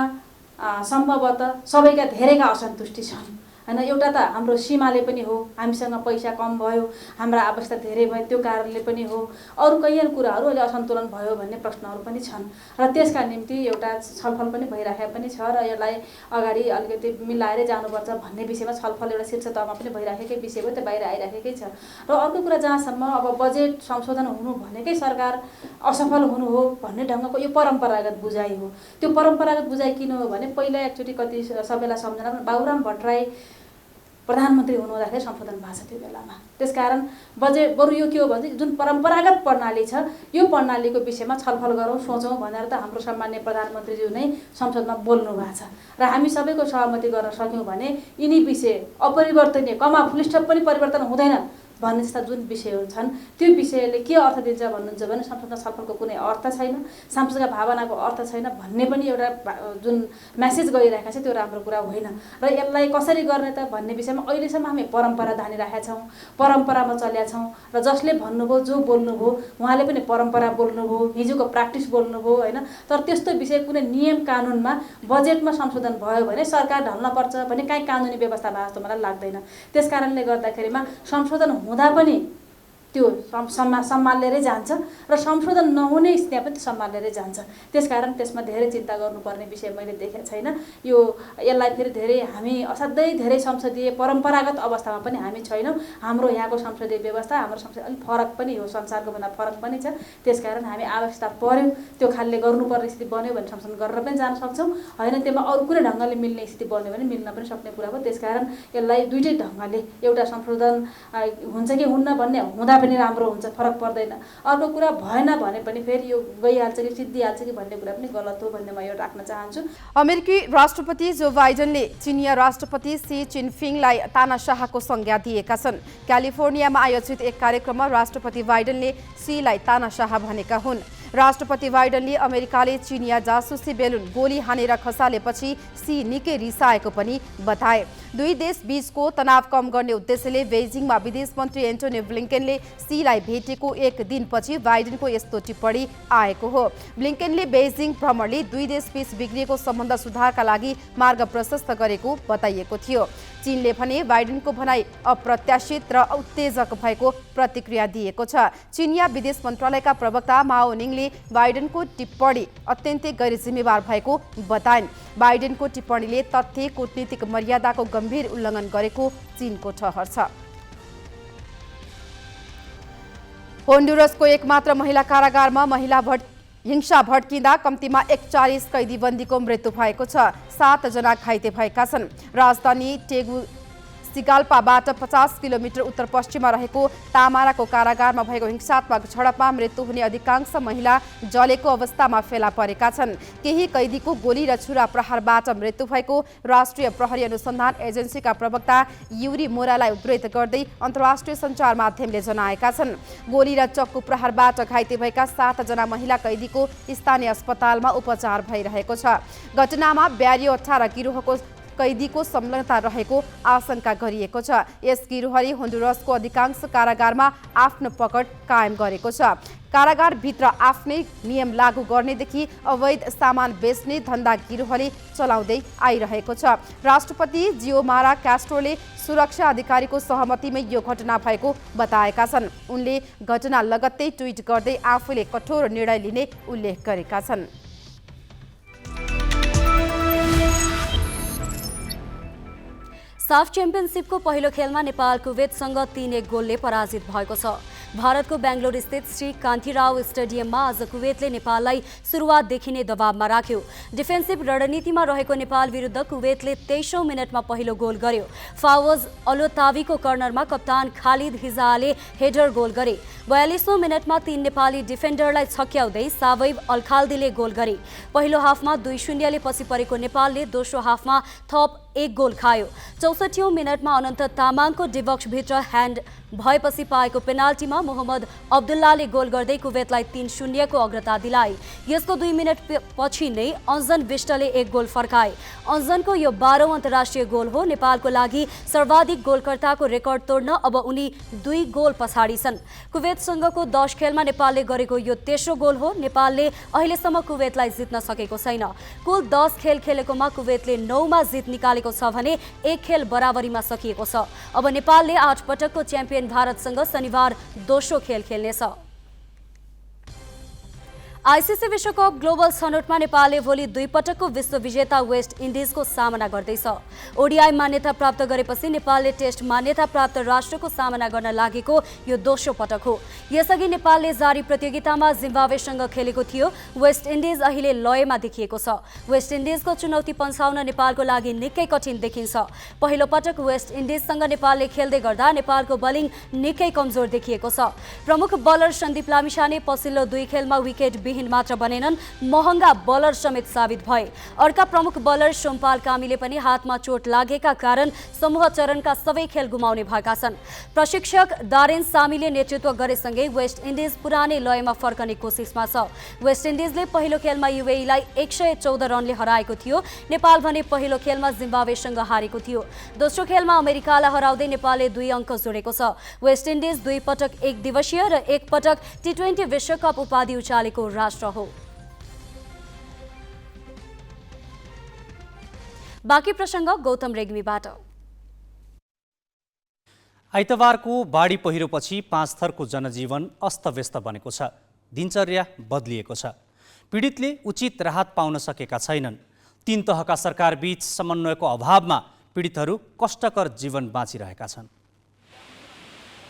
सम्भवतः सबैका धेरैका असन्तुष्टि छन्। होइन। एउटा त हाम्रो सीमाले पनि हो, हामीसँग पैसा कम भयो, हाम्रा अवस्था धेरै भयो, त्यो कारणले पनि हो। अरू कैयन कुराहरू अहिले असन्तुलन भयो भन्ने प्रश्नहरू पनि छन् र त्यसका निम्ति एउटा छलफल पनि भइरहेको पनि छ र यसलाई अगाडि अलिकति मिलाएरै जानुपर्छ भन्ने विषयमा छलफल एउटा शीर्ष तहमा पनि भइराखेकै विषय हो, त्यो बाहिर आइराखेकै छ। र अर्को कुरा जहाँसम्म अब बजेट संशोधन हुनु भनेकै सरकार असफल हुनु हो भन्ने ढङ्गको यो परम्परागत बुझाइ हो। त्यो परम्परागत बुझाइ किन हो भने पहिला एकचोटि कति सबैलाई सम्झना बाबुराम भट्टराई प्रधानमन्त्री हुनुहुँदाखेरि संशोधन भएको छ त्यो बेलामा। त्यसकारण बजेट बरु यो के हो भने जुन परम्परागत प्रणाली छ यो प्रणालीको विषयमा छलफल गरौँ, सोचौँ भनेर त हाम्रो सम्मान्य प्रधानमन्त्रीज्यू नै संसदमा बोल्नु भएको छ र हामी सबैको सहमति गर्न सक्यौँ भने यिनी विषय अपरिवर्तनीय, कमा फुलस्टप पनि परिवर्तन हुँदैन भन्ने जस्ता जुन विषयहरू छन् त्यो विषयले के अर्थ दिन्छ भन्नुहुन्छ भने संसदमा छलफलको कुनै अर्थ छैन, सांसदका भावनाको अर्थ छैन भन्ने पनि एउटा जुन म्यासेज गइरहेको छ त्यो राम्रो कुरा होइन। र यसलाई कसरी गर्ने त भन्ने विषयमा अहिलेसम्म हामी परम्परा धानिरहेका छौँ, परम्परामा चलेका छौँ र जसले भन्नुभयो, जो बोल्नुभयो उहाँले पनि परम्परा बोल्नुभयो, हिजोको प्र्याक्टिस बोल्नुभयो होइन। तर त्यस्तो विषय कुनै नियम कानुनमा बजेटमा संशोधन भयो भने सरकार ढल्नपर्छ भने काहीँ कानुनी व्यवस्था भएको जस्तो मलाई लाग्दैन। त्यस कारणले गर्दाखेरिमा संशोधन हुँदा पनि त्यो सम्हालेरै जान्छ र संशोधन नहुने स्थितिमा पनि सम्हालेरै जान्छ। त्यसकारण त्यसमा धेरै चिन्ता गर्नुपर्ने विषय मैले देखेको छैन। यसलाई फेरि धेरै हामी असाध्यै धेरै संसदीय परम्परागत अवस्थामा पनि हामी छैनौँ। हाम्रो यहाँको संसदीय व्यवस्था, हाम्रो संसद अलिक फरक पनि हो, संसारको भन्दा फरक पनि छ। त्यसकारण हामी आवश्यकता पर्यो त्यो खालले गर्नुपर्ने स्थिति बन्यो भने संशोधन गरेर पनि जान सक्छौँ, होइन त्यसमा अरू कुनै ढङ्गले मिल्ने स्थिति बन्यो भने मिल्न पनि सक्ने कुरा हो। त्यसकारण यसलाई दुईटै ढङ्गले एउटा संशोधन हुन्छ कि हुन्न भन्ने हुँदा पनि राम्रो हुन्छ, फरक पर्दैन। अर्को कुरा भएन भने पनि फेरि यो गइहाल्छ कि सिद्धिहाल्छ कि भन्ने कुरा पनि गलत हो भन्ने म यो राख्न चाहन्छु। अमेरिकी राष्ट्रपति जो बाइडेनले चिनिया राष्ट्रपति सी जिनपिङलाई तानाशाहको संज्ञा दिएका छन्। क्यालिफोर्नियामा आयोजित एक कार्यक्रममा राष्ट्रपति बाइडेनले सीलाई तानाशाह भनेका हुन्। राष्ट्रपति बाइडेनले अमेरिकाले चिनिया जासुसी बेलुन गोली हानेर खसालेपछि सी निकै रिसाएको पनि बताए। दुई देश बीचको तनाव कम गर्ने उद्देश्यले बेजिङमा विदेश मन्त्री एन्टोनी ब्लिङ्केनले सीलाई भेटेको एक दिनपछि बाइडेनको यस्तो टिप्पणी आएको हो। ब्लिङ्केनले बेजिङ भ्रमणले दुई देश बीच बिग्रिएको सम्बन्ध सुधारका लागि मार्ग प्रशस्त गरेको बताइएको थियो। चीनले भने बाइडेनको भनाई अप्रत्याशित र उत्तेजक भएको प्रतिक्रिया दिएको छ। चिनिया विदेश मन्त्रालयका प्रवक्ता माओ निङले बाइडेनको टिप्पणी अत्यन्तै गैर जिम्मेवार भएको बताइन्। बाइडेनको टिप्पणीले तथ्य कूटनीतिक मर्यादाको गम्भीर उल्लङ्घन गरेको चीनको ठहर छ। होन्डुरसको एकमात्र महिला कारागारमा हिंसा भड्किँदा कम्तीमा 41 कैदीबन्दीको मृत्यु भएको छ। 7 जना घाइते भएका छन्। राजधानी टेगुसिगाल्पाबाट 50 किलोमिटर उत्तर पश्चिममा रहेको तामाराको कारागारमा भएको हिंसात्मक झडपमा मृत्यु हुने अधिकांश महिला जलेको अवस्थामा फेला परेका छन्। केही कैदीको गोली र छुरा प्रहारबाट मृत्यु भएको राष्ट्रिय प्रहरी अनुसन्धान एजेन्सीका प्रवक्ता युरी मोरालाई उद्धृत गर्दै अन्तर्राष्ट्रिय सञ्चार माध्यमले जनाएका छन्। गोली र चक्कु प्रहारबाट घाइते भएका 7 जना महिला कैदीको स्थानीय अस्पतालमा उपचार भइरहेको छ। घटनामा 18 गिरोहको कैदीको संलग्नता रहेको आशंका गरिएको छ। यस गिरोहले होन्डुरसको अधिकांश कारागारमा आफ्नो पकड कायम गरेको छ। कारागारभित्र आफ्नै नियम लागू गर्नेदेखि अवैध सामान बेच्ने धन्दा गिरोहले चलाउँदै आइरहेको छ। राष्ट्रपति जियोमारा क्यास्ट्रोले सुरक्षा अधिकारीको सहमतिमै यो घटना भएको बताएका छन्। उनले घटना लगत्तै ट्विट गर्दै आफूले कठोर निर्णय लिने उल्लेख गरेका छन्। साफ च्याम्पियनसिपको पहिलो खेलमा नेपाल कुवेतसँग 3-1 गोलले पराजित भएको छ। भारतको बेङ्गलोर स्थित श्री कान्तिराव स्टेडियममा आज कुवेतले नेपाललाई सुरुवातदेखि नै दबावमा राख्यो। डिफेन्सिभ रणनीतिमा रहेको नेपाल विरुद्ध कुवेतले 23औं मिनटमा पहिलो गोल गर्यो। फावज अलोतावीको कर्नरमा कप्तान खालिद हिजाले हेडर गोल गरे। 42औं मिनटमा 3 नेपाली डिफेन्डरलाई छक्याउँदै सावैब अल्खाल्दीले गोल गरे। पहिलो हाफमा 2-0 ले पछि परेको नेपालले दोस्रो हाफमा थप 1 गोल खायो। 64औं मिनटमा अनन्त तामाङको डिबक्सभित्र ह्यान्ड भएपछि पाएको पेनाल्टीमा मोहम्मद अब्दुल्लाले गोल गर्दै कुवेतलाई 3-0 को अग्रता दिलाए। यसको 2 मिनेट पछि नै अन्जन विष्टले एक गोल फर्काए। अन्जनको यो 12औं अन्तर्राष्ट्रिय गोल हो। नेपालको लागि सर्वाधिक गोलकर्ताको रेकर्ड तोड्न अब उनी 2 गोल पछाडि छन्। कुवेतसँगको 10 खेलमा नेपालले गरेको यो तेस्रो गोल हो। नेपालले अहिलेसम्म कुवेतलाई जित्न सकेको छैन। कुल 10 खेल खेलेकोमा कुवेतले 9 मा जित निकालेको छ भने 1 खेल बराबरीमा सकिएको छ। अब नेपालले 8 पटकको च्याम्पियन भारतसँग शनिबार दोस्रो खेल खेल्नेछ। आइसिसी विश्वकप ग्लोबल छनौटमा नेपालले भोलि 2 पटकको विश्व विजेता वेस्ट इन्डिजको सामना गर्दैछ। ओडिआई मान्यता प्राप्त गरेपछि नेपालले टेस्ट मान्यता प्राप्त राष्ट्रको सामना गर्न लागेको यो दोस्रो पटक हो। यसअघि नेपालले जारी प्रतियोगितामा जिम्बाब्वेसँग खेलेको थियो। वेस्ट इन्डिज अहिले लयमा देखिएको छ। वेस्ट इन्डिजको चुनौती पन्छाउन नेपालको लागि निकै कठिन देखिन्छ। पहिलो पटक वेस्ट इन्डिजसँग नेपालले खेल्दै गर्दा नेपालको बलिङ निकै कमजोर देखिएको छ। प्रमुख बलर सन्दीप लामिछाने पछिल्लो 2 खेलमा विकेट विहीन मात्र बनेनन्, महँगा बलर समेत साबित भए। अर्का प्रमुख बलर सोमपाल कामीले पनि हातमा चोट लागेका कारण समूह चरणका सबै खेल गुमाउने भएका छन्। प्रशिक्षक दारेन सामीले नेतृत्व गरेसँगै वेस्ट इन्डिज पुरानै लयमा फर्कने कोसिसमा छ। वेस्ट इन्डिजले पहिलो खेलमा युएईलाई 114 रनले हराएको थियो। नेपाल भने पहिलो खेलमा जिम्बाब्वेसँग हारेको थियो। दोस्रो खेलमा अमेरिकालाई हराउँदै नेपालले 2 अङ्क जोडेको छ। वेस्ट इन्डिज 2 पटक 1 दिवसीय र 1 पटक T20 विश्वकप उपाधि उचालेको राष्ट्र हो। बाँकी प्रसङ्ग गौतम रेग्मीबाट। आइतबारको बाढी पहिरोपछि 5 थरको जनजीवन अस्तव्यस्त बनेको छ। दिनचर्या बदलिएको छ। पीडितले उचित राहत पाउन सकेका छैनन्। 3 तहका सरकारबीच समन्वयको अभावमा पीडितहरू कष्टकर जीवन बाँचिरहेका छन्।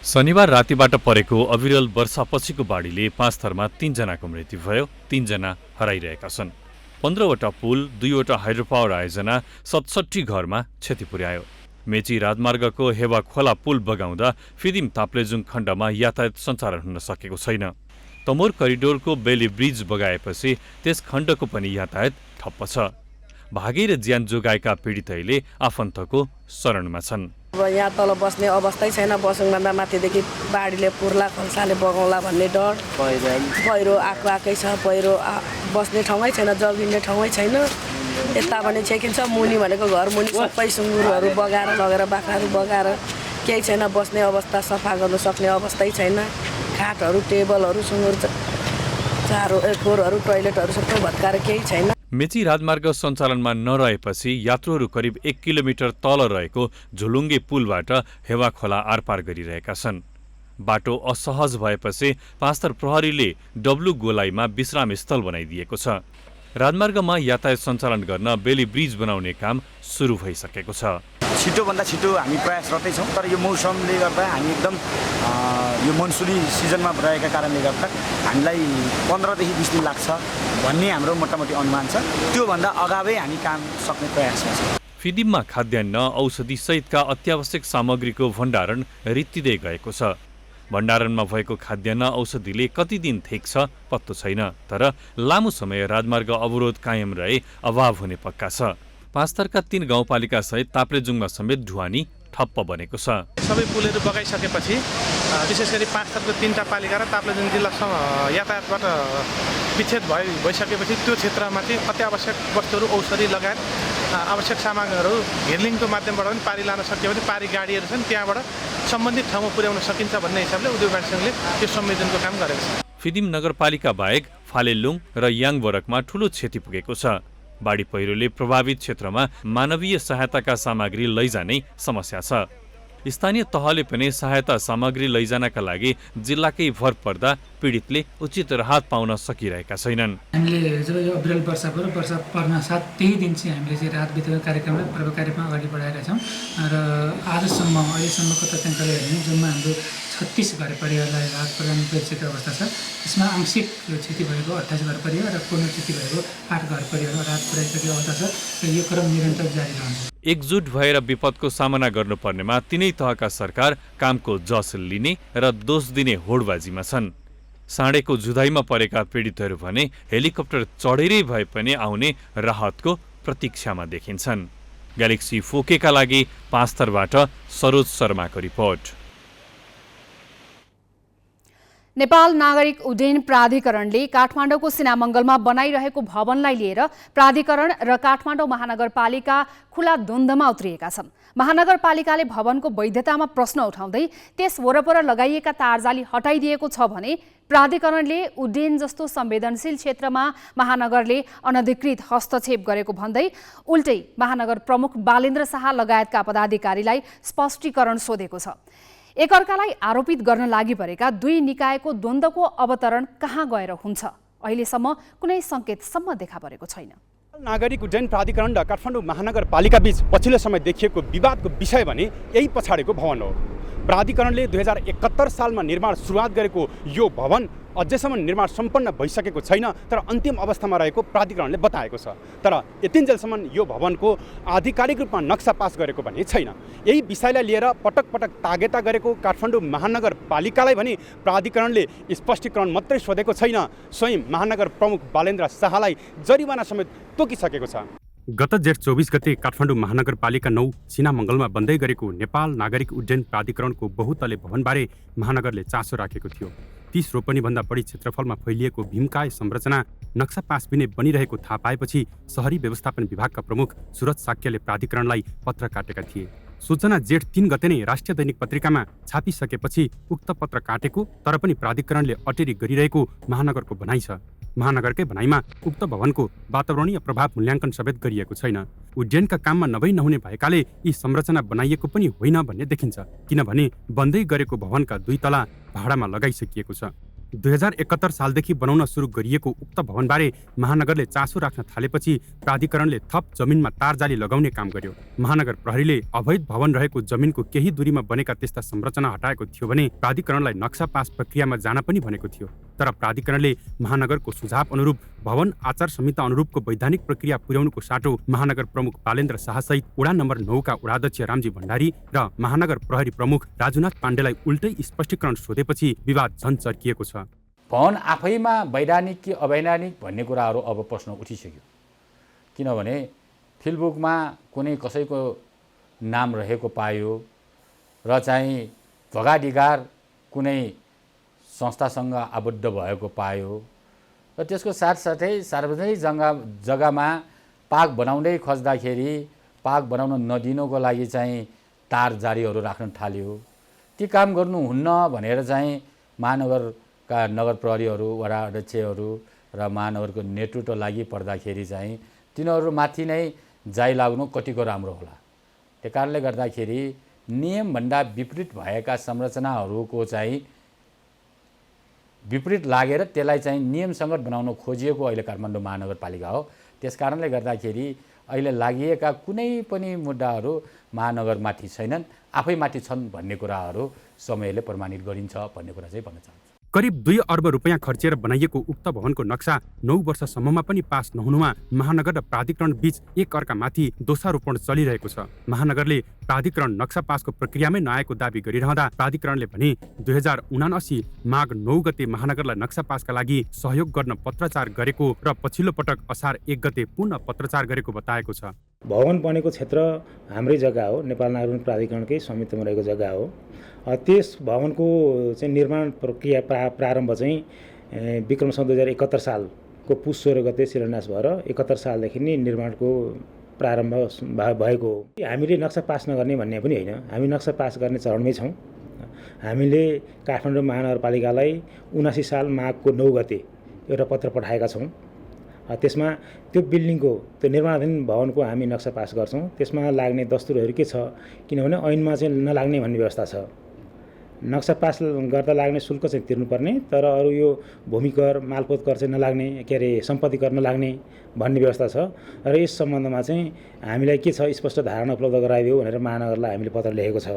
शनिबार रातिबाट परेको अविरल वर्षापछिको बाढीले 5 थरमा 3 जनाको मृत्यु भयो, 3 जना हराइरहेका छन्। 15 वटा पुल, 2 वटा हाइड्रो पावर आयोजना, 67 घरमा क्षति पुर्यायो। मेची राजमार्गको हेवा खोला पुल बगाउँदा फिदिम ताप्लेजुङ खण्डमा यातायात सञ्चालन हुन सकेको छैन। तमोर करिडोरको बेली ब्रिज बगाएपछि त्यस खण्डको पनि यातायात ठप्प छ। भागेर ज्यान जोगाएका पीडितहरूले आफन्तको शरणमा छन्। अब यहाँ तल बस्ने अवस्थै छैन। बसौँभन्दा माथिदेखि बाढीले पुर्ला खल्साले बगाउला भन्ने डर। पहिरो आएकै छ। पहिरो बस्ने ठाउँै छैन, जगिने ठाउँै छैन। यता भने छेकिन्छ, मुनि भनेको घर मुनि सबै सुँगुरहरू बगाएर लगेर बाख्राहरू बगाएर केही छैन। बस्ने अवस्था, सफा गर्नु सक्ने अवस्थै छैन। खाटहरू, टेबलहरू, सुँगुर चारो खोरहरू, टोइलेटहरू सबै भत्काएर केही छैन। मेची राजमार्ग सञ्चालनमा नरहेपछि यात्रुहरू करिब 1 किलोमिटर तल रहेको झुलुङ्गे पुलबाट हेवा खोला आरपार गरिरहेका छन्। बाटो असहज भएपछि 5 थर प्रहरीले डब्लु गोलाईमा विश्राम स्थल बनाइदिएको छ। राजमार्गमा यातायात सञ्चालन गर्न बेली ब्रिज बनाउने काम सुरु भइसकेको छ। छिटोभन्दा छिटो हामी प्रयासरतै छौँ, तर यो मौसमले गर्दा हामी एकदम यो मनसुनी सिजनमा रहेका कारणले गर्दा हामीलाई 15 देखि 20 दिन लाग्छ भन्ने हाम्रो मोटामोटी अनुमान छ। त्योभन्दा अगावै हामी काम सक्ने प्रयासमा छौँ। फिदिममा खाद्यान्न, औषधि सहितका अत्यावश्यक सामग्रीको भण्डारण रित्तिँदै गएको छ। भण्डारणमा भएको खाद्यान्न औषधिले कति दिन थेक्छ पत्तो छैन, तर लामो समय राजमार्ग अवरोध कायम रहे अभाव हुने पक्का छ। 5 थरका 3 गाउँपालिका सहित ताप्लेजुङमा समेत ढुवानी ठप्प बनेको छ। सबै पुलहरू बगाइसकेपछि विशेष गरी 5 थरको 3टा पालिका र ताप्लेजुङ जिल्लासम्म यातायातबाट विच्छेद भइसकेपछि त्यो क्षेत्रमा चाहिँ अत्यावश्यक वस्तुहरू, औषधि लगायत आवश्यक सामग्रीहरू घिर्लिङको माध्यमबाट पनि पारी लान सकियो भने पारी गाडीहरू छन्, त्यहाँबाट सम्बन्धित ठाउँमा पुर्याउन सकिन्छ भन्ने हिसाबले उद्योग वाणिज्य सङ्घले त्यो संयोजनको काम गरेको छ। फिदिम नगरपालिका बाहेक फालेलुङ र याङबरकमा ठूलो क्षति पुगेको छ। बाढी पहिरोले प्रभावित क्षेत्रमा मानवीय सहायताका सामग्री लैजाने समस्या छ। स्थानीय तहले पनि सहायता सामग्री लैजानका लागि जिल्लाकै भर पर्दा पीडितले उचित राहत पाउन सकिरहेका छैनन्। हामीले जब यो अविरल वर्षा पर्न साथ त्यही दिन चाहिँ हामीले चाहिँ राहत वितरण कार्यक्रमलाई प्रभावकारीमा अगाडि बढाएका छौँ र अहिलेसम्मको तथ्याङ्कले हेर्ने जम्मा हाम्रो 36 घर परिवारलाई राहत प्रदान गरिसकेको अवस्था छ। यसमा आंशिक क्षति भएको 28 घर परिवार र पूर्ण क्षति भएको 8 घर परिवारमा राहत पुर्याइसकेको अवस्था छ र यो क्रम निरन्तर जारी रहन्छ। एकजुट भएर विपदको सामना गर्नुपर्नेमा तिनै तहका सरकार कामको जस लिने र दोष दिने होडबाजीमा छन्। साँडेको जुधाइमा परेका पीडितहरू भने हेलिकप्टर चढेरै भए पनि आउने राहतको प्रतीक्षामा देखिन्छन्। ग्यालेक्सी फोकेका लागि 5 थरबाट सरोज शर्माको रिपोर्ट। नेपाल नागरिक उड्डयन प्राधिकरणले काठमाडौँको सिनामङ्गलमा बनाइरहेको भवनलाई लिएर प्राधिकरण र काठमाडौँ महानगरपालिका खुला द्वन्द्वमा उत्रिएका छन्। महानगरपालिकाले भवनको वैधतामा प्रश्न उठाउँदै त्यस वरपर लगाइएका तारजाली हटाइदिएको छ भने प्राधिकरणले उड्डयन जस्तो संवेदनशील क्षेत्रमा महानगरले अनधिकृत हस्तक्षेप गरेको भन्दै उल्टै महानगर प्रमुख बालेन्द्र शाह लगायतका पदाधिकारीलाई स्पष्टीकरण सोधेको छ। एकअर्कालाई आरोपित गर्न लागि परेका दुई निकायको द्वन्द्वको अवतरण कहाँ गएर हुन्छ, अहिलेसम्म कुनै सङ्केतसम्म देखा परेको छैन। नागरिक उड्डयन प्राधिकरण र काठमाडौँ महानगरपालिका बीच पछिल्लो समय देखिएको विवादको विषय भने यही पछाडिको भवन हो। प्राधिकरणले 2071 सालमा निर्माण सुरुवात गरेको यो भवन अझैसम्म निर्माण सम्पन्न भइसकेको छैन, तर अन्तिम अवस्थामा रहेको प्राधिकरणले बताएको छ। तर यतिन्जेलसम्म यो भवनको आधिकारिक रूपमा नक्सा पास गरेको भन्ने छैन। यही विषयलाई लिएर पटक पटक तागेता गरेको काठमाडौँ महानगरपालिकालाई भने प्राधिकरणले स्पष्टीकरण मात्रै सोधेको छैन, स्वयं महानगर प्रमुख बालेन्द्र शाहलाई जरिवाना समेत तोकिसकेको छ। गत जेठ 24 गते काठमाडौँ महानगरपालिका 9 सिनामङ्गलमा बन्दै गरेको नेपाल नागरिक उड्डयन प्राधिकरणको बहुतले भवनबारे महानगरले चासो राखेको थियो। 30 रोपनीभन्दा बढी क्षेत्रफलमा फैलिएको भीमकाय संरचना नक्सा पास बिनै बनिरहेको थाहा पाएपछि शहरी व्यवस्थापन विभागका प्रमुख सुरज साक्यले प्राधिकरणलाई पत्र काटेका थिए। सूचना जेठ 3 गते नै राष्ट्रिय दैनिक पत्रिकामा छापिसकेपछि उक्त पत्र काटेको तर पनि प्राधिकरणले अटेरी गरिरहेको महानगरको भनाइ छ। महानगरकै भनाइमा उक्त भवनको वातावरणीय प्रभाव मूल्याङ्कन समेत गरिएको छैन। उड्डयनका काममा नभई नहुने भएकाले यी संरचना बनाइएको पनि होइन भन्ने देखिन्छ, किनभने बन्दै गरेको भवनका 2 तला भाडामा लगाइसकिएको छ। 2071 सालदेखि बनाउन सुरु गरिएको उक्त भवनबारे महानगरले चासो राख्न थालेपछि प्राधिकरणले थप जमिनमा तारजाली लगाउने काम गर्यो। महानगर प्रहरीले अवैध भवन रहेको जमिनको केही दूरीमा बनेका त्यस्ता संरचना हटाएको थियो भने प्राधिकरणलाई नक्सा पास प्रक्रियामा जान पनि भनेको थियो। तर प्राधिकरणले महानगरको सुझाव अनुरूप भवन आचार संहिता अनुरूपको वैधानिक प्रक्रिया पुर्याउनुको साटो महानगर प्रमुख बालेन्द्र शाहसहित वडा नम्बर 9 का वडाध्यक्ष रामजी भण्डारी र महानगर प्रहरी प्रमुख राजुनाथ पाण्डेलाई उल्टै स्पष्टीकरण सोधेपछि विवाद झन चर्किएको छ। भवन आफैमा वैधानिक कि अवैधानिक भन्ने कुराहरू अब प्रश्न उठिसक्यो, किनभने फिल्डबुकमा कुनै कसैको नाम रहेको पायो र चाहिँ भगाधिकार कुनै संस्थासँग आबद्ध भएको पायो र त्यसको साथसाथै सार्वजनिक जग्गामा पार्क बनाउँदै खोज्दाखेरि पार्क बनाउन नदिनुको लागि चाहिँ तार जारीहरू राख्न थाल्यो। ती काम गर्नुहुन्न भनेर चाहिँ महानगरका नगर प्रहरीहरू, वडा अध्यक्षहरू र महानगरको नेतृत्व लागि पर्दाखेरि चाहिँ तिनीहरूमाथि नै जाइ लाग्नु कतिको राम्रो होला। त्यही कारणले गर्दाखेरि नियमभन्दा विपरीत भएका संरचनाहरूको चाहिँ विपरीत लागेर त्यसलाई चाहिँ नियमसँग बनाउन खोजिएको अहिले काठमाडौँ महानगरपालिका हो। त्यस कारणले गर्दाखेरि अहिले लागिएका कुनै पनि मुद्दाहरू महानगरमाथि छैनन्, आफैमाथि छन् भन्ने कुराहरू समयले प्रमाणित गरिन्छ भन्ने कुरा चाहिँ भन्न चाहन्छु। करिब 2 अर्ब रुपैयाँ खर्चेर बनाइएको उक्त भवनको नक्सा 9 वर्षसम्ममा पनि पास नहुनुमा महानगर र प्राधिकरण बीच एक अर्कामाथि दोषारोपण चलिरहेको छ। महानगरले प्राधिकरण नक्सा पासको प्रक्रियामै नआएको दावी गरिरहँदा प्राधिकरणले भने 2079 माघ 9 गते महानगरलाई नक्सा पासका लागि सहयोग गर्न पत्राचार गरेको र पछिल्लो पटक असार 1 गते पुनः पत्राचार गरेको बताएको छ। भवन बनेको क्षेत्र हाम्रै जग्गा हो, नेपाल नागरिक प्राधिकरणकै स्वामित्वमा रहेको जग्गा हो। त्यस भवनको चाहिँ निर्माण प्रक्रिया प्रारम्भ चाहिँ विक्रमसम्म 2071 सालको पुस 16 गते शिलान्यास भएर 71 सालदेखि नै निर्माणको प्रारम्भ भएको हो। हामीले नक्सा पास नगर्ने भन्ने पनि होइन, हामी नक्सा पास गर्ने चरणमै छौँ। हामीले काठमाडौँ महानगरपालिकालाई 79 साल माघको 9 गते एउटा पत्र पठाएका छौँ। त्यसमा त्यो बिल्डिङको त्यो निर्माणाधीन भवनको हामी नक्सा पास गर्छौँ। त्यसमा लाग्ने दस्तुरहरू के छ, किनभने ऐनमा चाहिँ नलाग्ने भन्ने व्यवस्था छ। नक्सा पास गर्दा लाग्ने शुल्क चाहिँ तिर्नुपर्ने, तर अरू यो भूमि कर, मालपोत कर चाहिँ नलाग्ने, सम्पत्ति कर नलाग्ने भन्ने व्यवस्था छ। र यस सम्बन्धमा चाहिँ हामीलाई के छ स्पष्ट धारणा उपलब्ध गराइदियो भनेर महानगरलाई हामीले पत्र लेखेको छ।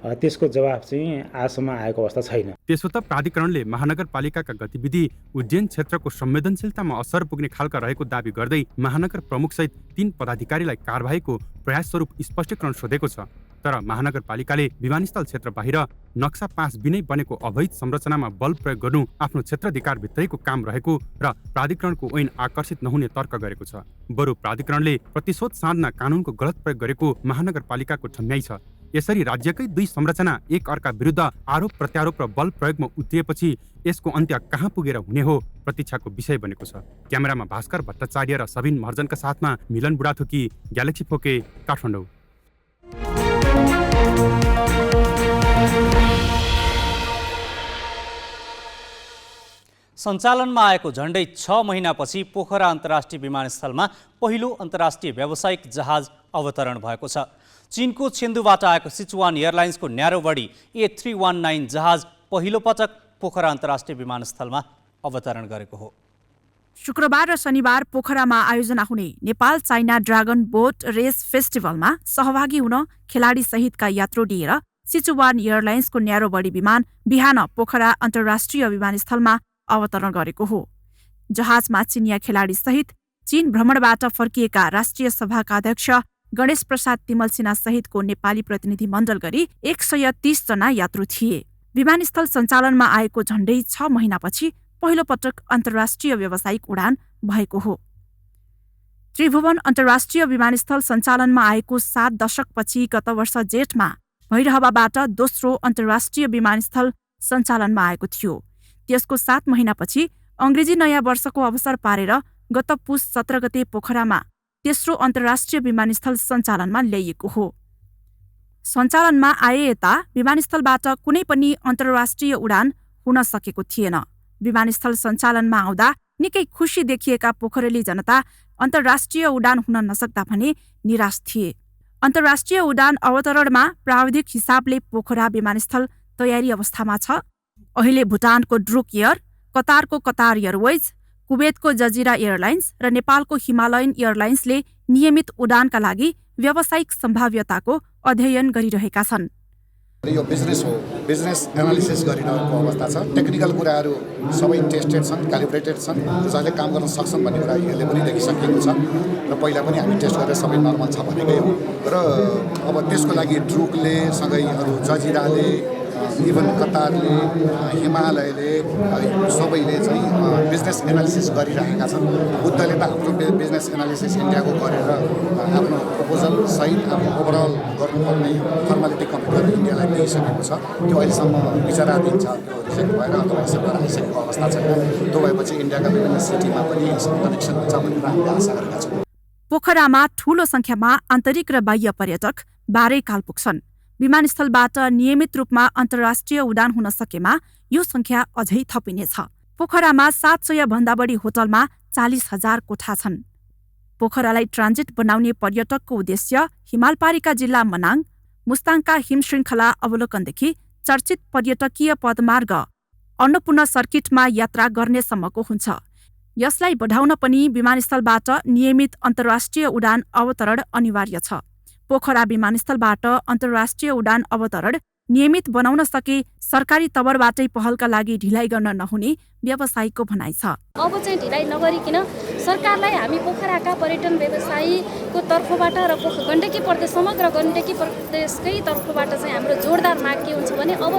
त्यसको जवाफ चाहिँ आजसम्म आएको अवस्था छैन। त्यसो त प्राधिकरणले महानगरपालिकाका गतिविधि उड्डयन क्षेत्रको संवेदनशीलतामा असर पुग्ने खालका रहेको दावी गर्दै महानगर प्रमुखसहित 3 पदाधिकारीलाई कारबाहीको प्रयास स्वरूप स्पष्टीकरण सोधेको छ। तर महानगरपालिकाले विमानस्थल क्षेत्र बाहिर नक्सा पास बिनै बनेको अवैध संरचनामा बल प्रयोग गर्नु आफ्नो क्षेत्राधिकार भित्रैको काम रहेको र प्राधिकरणको ऐन आकर्षित नहुने तर्क गरेको छ। बरु प्राधिकरणले प्रतिशोध साध्न कानुनको गलत प्रयोग गरेको महानगरपालिकाको ठम्याइ छ। यसरी राज्यकै दुई संरचना एक अर्का विरुद्ध आरोप प्रत्यारोप र बल प्रयोगमा उत्रिएपछि यसको अन्त्य कहाँ पुगेर हुने हो प्रतीक्षाको विषय बनेको छ। क्यामेरामा भास्कर भट्टाचार्य र सबिन महर्जनका साथमा मिलन बुढाथोकी, ग्यालेक्सी फोके, काठमाडौँ। सञ्चालनमा आएको झण्डै 6 महिनापछि पोखरा अन्तर्राष्ट्रिय विमानस्थलमा पहिलो अन्तर्राष्ट्रिय व्यावसायिक जहाज अवतरण भएको छ। चीनको छेन्दुबाट आएको सिचुवान एयरलाइन्सको न्यारो बडी A319 जहाज पहिलो पटक पोखरा अन्तर्राष्ट्रिय विमानस्थलमा अवतरण गरेको हो। शुक्रबार र शनिबार पोखरामा आयोजना हुने नेपाल चाइना ड्रागन बोट रेस फेस्टिभलमा सहभागी हुन खेलाडी सहितका यात्रु लिएर सिचुवान एयरलाइन्सको न्यारो बडी विमान बिहान पोखरा अन्तर्राष्ट्रिय विमानस्थलमा अवतरण गरेको हो। जहाजमा चिनिया खेलाडी सहित चीन भ्रमणबाट फर्किएका राष्ट्रिय सभाका अध्यक्ष गणेश प्रसाद तिमल सिन्हा सहितको नेपाली प्रतिनिधि मण्डल गरी 130 जना यात्रु थिए। विमानस्थल सञ्चालनमा आएको झण्डै 6 महिनापछि पहिलो पटक अन्तर्राष्ट्रिय व्यावसायिक उडान भएको हो। त्रिभुवन अन्तर्राष्ट्रिय विमानस्थल सञ्चालनमा आएको 7 दशकपछि गत वर्ष जेठमा भैरहवाबाट दोस्रो अन्तर्राष्ट्रिय विमानस्थल सञ्चालनमा आएको थियो। त्यसको 7 महिनापछि अङ्ग्रेजी नयाँ वर्षको अवसर पारेर गत पुस 17 गते पोखरामा तेस्रो अन्तर्राष्ट्रिय विमानस्थल सञ्चालनमा ल्याइएको हो। सञ्चालनमा आए यता विमानस्थलबाट कुनै पनि अन्तर्राष्ट्रिय उडान हुन सकेको थिएन। विमानस्थल सञ्चालनमा आउँदा निकै खुसी देखिएका पोखरेली जनता अन्तर्राष्ट्रिय उडान हुन नसक्दा भने निराश थिए। अन्तर्राष्ट्रिय उडान अवतरणमा प्राविधिक हिसाबले पोखरा विमानस्थल तयारी अवस्थामा छ। अहिले भुटानको ड्रुक एयर, कतारको कतार एयरवेज, कुवेतको जजिरा एयरलाइन्स र नेपालको हिमालयन एयरलाइन्सले नियमित उडानका लागि व्यावसायिक सम्भाव्यताको अध्ययन गरिरहेका छन्। यो बिजनेस हो, बिजनेस एनालिसिस गरिरहेको अवस्था छ। टेक्निकल कुराहरू सबै टेस्टेड छन्, क्यालिब्रेटेड छन्, जसले काम गर्न सक्छन् भन्ने कुरा यसले पनि देखिसकेको छ र पहिला पनि हामी टेस्ट गरेर सबै नर्मल छ भनेकै हो। र अब त्यसको लागि ड्रुकले सँगै अरू जजिराले, इभन कतारले, हिमालयले सबैले चाहिँ बिजनेस एनालिसिस गरिरहेका छन्। बुद्धले त आफ्नो बिजनेस एनालिसिस इन्डियाको गरेर आफ्नो प्रपोजल सहित अब ओभरअल गर्नुपर्ने फर्मालिटी कम्प्लिट गरेर इन्डियालाई दिइसकेको छ। त्यो अहिलेसम्म विचाराधीन छ, त्यो रिजेक्ट भएर अथवा एक्सेप्ट गरेर आइसकेको अवस्था छैन। त्यो भएपछि इन्डियाका विभिन्न सिटीमा पनि यसको कनेक्सन हुन्छ भन्ने हामीले आशा गरेका छौँ। पोखरामा ठूलो सङ्ख्यामा आन्तरिक र बाह्य पर्यटक बाह्रैकाल पुग्छन्। विमानस्थलबाट नियमित रूपमा अन्तर्राष्ट्रिय उडान हुन सकेमा यो सङ्ख्या अझै थपिनेछ। पोखरामा 700 भन्दा बढी होटलमा 40,000 कोठा छन्। पोखरालाई ट्रान्जिट बनाउने पर्यटकको उद्देश्य हिमालपारिका जिल्ला मनाङ, मुस्ताङका हिमश्रृङ्खला अवलोकनदेखि चर्चित पर्यटकीय पदमार्ग अन्नपूर्ण सर्किटमा यात्रा गर्नेसम्मको हुन्छ। यसलाई बढाउन पनि विमानस्थलबाट नियमित अन्तर्राष्ट्रिय उडान अवतरण अनिवार्य छ। पोखरा विमानस्थलबाट अन्तर्राष्ट्रिय उडान अवतरण नियमित बनाउन सके सरकारी तवरबाटै पहलका लागि ढिलाइ गर्न नहुने व्यवसायीको भनाइ छ। अब चाहिँ ढिलाइ नगरिकन सरकारलाई हामी पोखराका पर्यटन व्यवसायीको तर्फबाट र गण्डकी प्रदेश समग्र गण्डकी प्रदेशकै तर्फबाट चाहिँ हाम्रो जोरदार माग के हुन्छ भने अब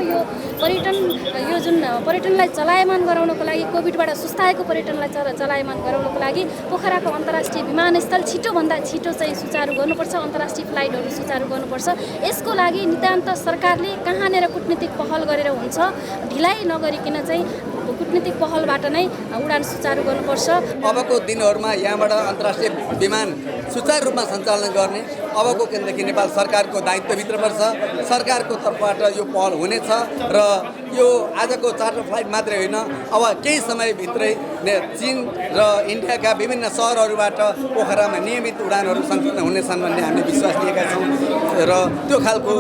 यो जुन पर्यटनलाई चलायमान गराउनको लागि कोभिडबाट सुस्ताएको पर्यटनलाई चलायमान गराउनको लागि पोखराको अन्तर्राष्ट्रिय विमानस्थल छिटोभन्दा छिटो चाहिँ सुचारू गर्नुपर्छ, अन्तर्राष्ट्रिय फ्लाइटहरू सुचारू गर्नुपर्छ। यसको लागि नितान्त सरकारले कहाँनिर कूटनीतिक पहल गरेर हुन्छ, ढिलाइ नगरिकन चाहिँ कूटनीतिक पहलबाट नै उडान सुचारू गर्नुपर्छ। अबको दिनहरूमा यहाँबाट अन्तर्राष्ट्रिय विमान सुचारू रूपमा सञ्चालन गर्ने अबको केन्द्रदेखि नेपाल सरकारको दायित्वभित्र पर्छ। सरकारको तर्फबाट यो पहल हुनेछ र यो आजको चार्टर फ्लाइट मात्रै होइन, अब केही समयभित्रै चीन र इन्डियाका विभिन्न सहरहरूबाट पोखरामा नियमित उडानहरू सञ्चालन हुनेछन् भन्ने हामीले विश्वास लिएका छौँ र त्यो खालको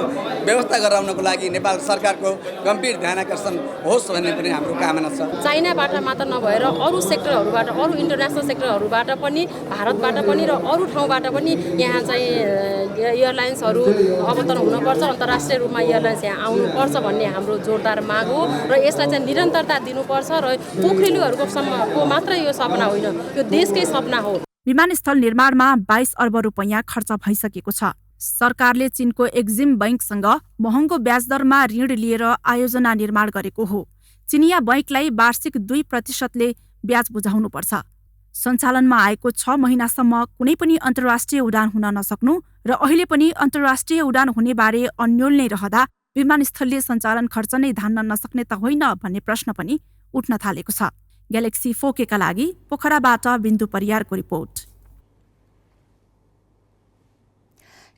व्यवस्था गराउनको लागि नेपाल सरकारको गम्भीर ध्यानाकर्षण होस् भन्ने पनि हाम्रो कामना छ। चाइनाबाट मात्र नभएर अरू सेक्टरहरूबाट, अरू इन्टरनेसनल सेक्टरहरूबाट पनि, भारतबाट पनि र अरू ठाउँबाट पनि यहाँ चाहिँ एयरलाइन्सहरू अवतरण हुनुपर्छ, अन्तर्राष्ट्रिय रूपमा एयरलाइन्स यहाँ आउनुपर्छ भन्ने हाम्रो जोरदार माग हो र यसलाई चाहिँ निरन्तरता दिनुपर्छ र पोखरेलीहरूको मात्र यो सपना होइन, यो देशकै सपना हो। विमानस्थल निर्माणमा 22 अर्ब रुपैयाँ खर्च भइसकेको छ। सरकारले चीनको एक्जिम बैंकसँग महँगो ब्याजदरमा ऋण लिएर आयोजना निर्माण गरेको हो। चिनिया बैंकलाई वार्षिक 2% ब्याज बुझाउनुपर्छ। सञ्चालनमा आएको 6 महिनासम्म कुनै पनि अन्तर्राष्ट्रिय उडान हुन नसक्नु र अहिले पनि अन्तर्राष्ट्रिय उडान हुने बारे अन्योल नै रहँदा विमानस्थलले सञ्चालन खर्च नै धान्न नसक्ने त होइन भन्ने प्रश्न पनि उठ्न थालेको छ। ग्यालेक्सी 4K का लागि पोखराबाट बिन्दु परियारको रिपोर्ट।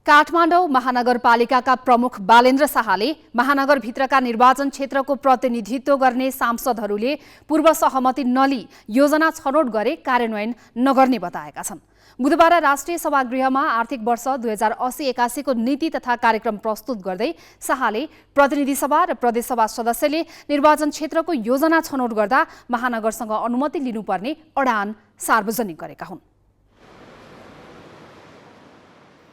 काठमाडौँ महानगरपालिकाका प्रमुख बालेन्द्र शाहले महानगरभित्रका निर्वाचन क्षेत्रको प्रतिनिधित्व गर्ने सांसदहरूले पूर्व सहमति नलिई योजना छनौट गरे कार्यान्वयन नगर्ने बताएका छन्। बुधबार राष्ट्रिय सभागृहमा आर्थिक वर्ष 2080-81 को नीति तथा कार्यक्रम प्रस्तुत गर्दै शाहले प्रतिनिधि सभा र प्रदेशसभा सदस्यले निर्वाचन क्षेत्रको योजना छनौट गर्दा महानगरसँग अनुमति लिनुपर्ने अडान सार्वजनिक गरेका हुन्।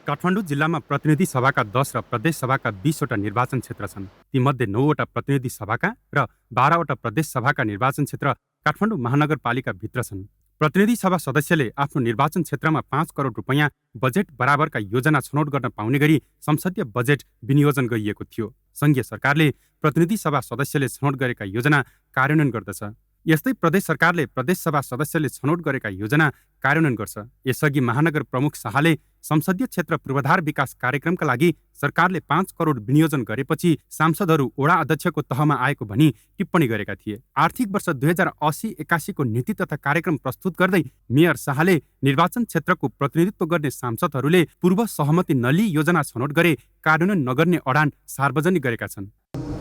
काठमाडौँ जिल्लामा प्रतिनिधि सभाका 10 र प्रदेश सभाका 20 वटा निर्वाचन क्षेत्र छन्। तीमध्ये 9 वटा प्रतिनिधि सभाका र 12 वटा प्रदेश सभाका निर्वाचन क्षेत्र काठमाडौँ महानगरपालिका भित्र छन्। प्रतिनिधि सभा सदस्यले आफ्नो निर्वाचन क्षेत्रमा 5 करोड रुपैयाँ बजेट बराबरका योजना छनौट गर्न पाउने गरी संसदीय बजेट विनियोजन गरिएको थियो। संघीय सरकारले प्रतिनिधि सभा सदस्यले छनौट गरेका योजना कार्यान्वयन गर्दछ। यस्तै प्रदेश सरकारले प्रदेश सभा सदस्यले छनौट गरेका योजना कार्यान्वयन गर्छ। यसअघि महानगर प्रमुख शाहले संसदीय क्षेत्र पूर्वाधार विकास कार्यक्रमका लागि सरकारले 5 करोड विनियोजन गरेपछि सांसदहरू वडा अध्यक्षको तहमा आएको भनी टिप्पणी गरेका थिए। आर्थिक वर्ष 2080-81 को नीति तथा कार्यक्रम प्रस्तुत गर्दै मेयर शाहले निर्वाचन क्षेत्रको प्रतिनिधित्व गर्ने सांसदहरूले पूर्व सहमति नलिई योजना छनौट गरे कार्यान्वयन नगर्ने अडान सार्वजनिक गरेका छन्।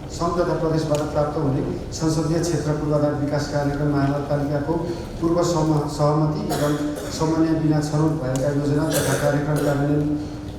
सङ्घ तथा प्रदेशबाट प्राप्त हुने संसदीय क्षेत्र पूर्वाधार विकास कार्यक्रम महानगरपालिकाको पूर्व सहमति एवं समन्वय बिना छनौट भएका योजना तथा कार्यक्रम कार्यान्वयन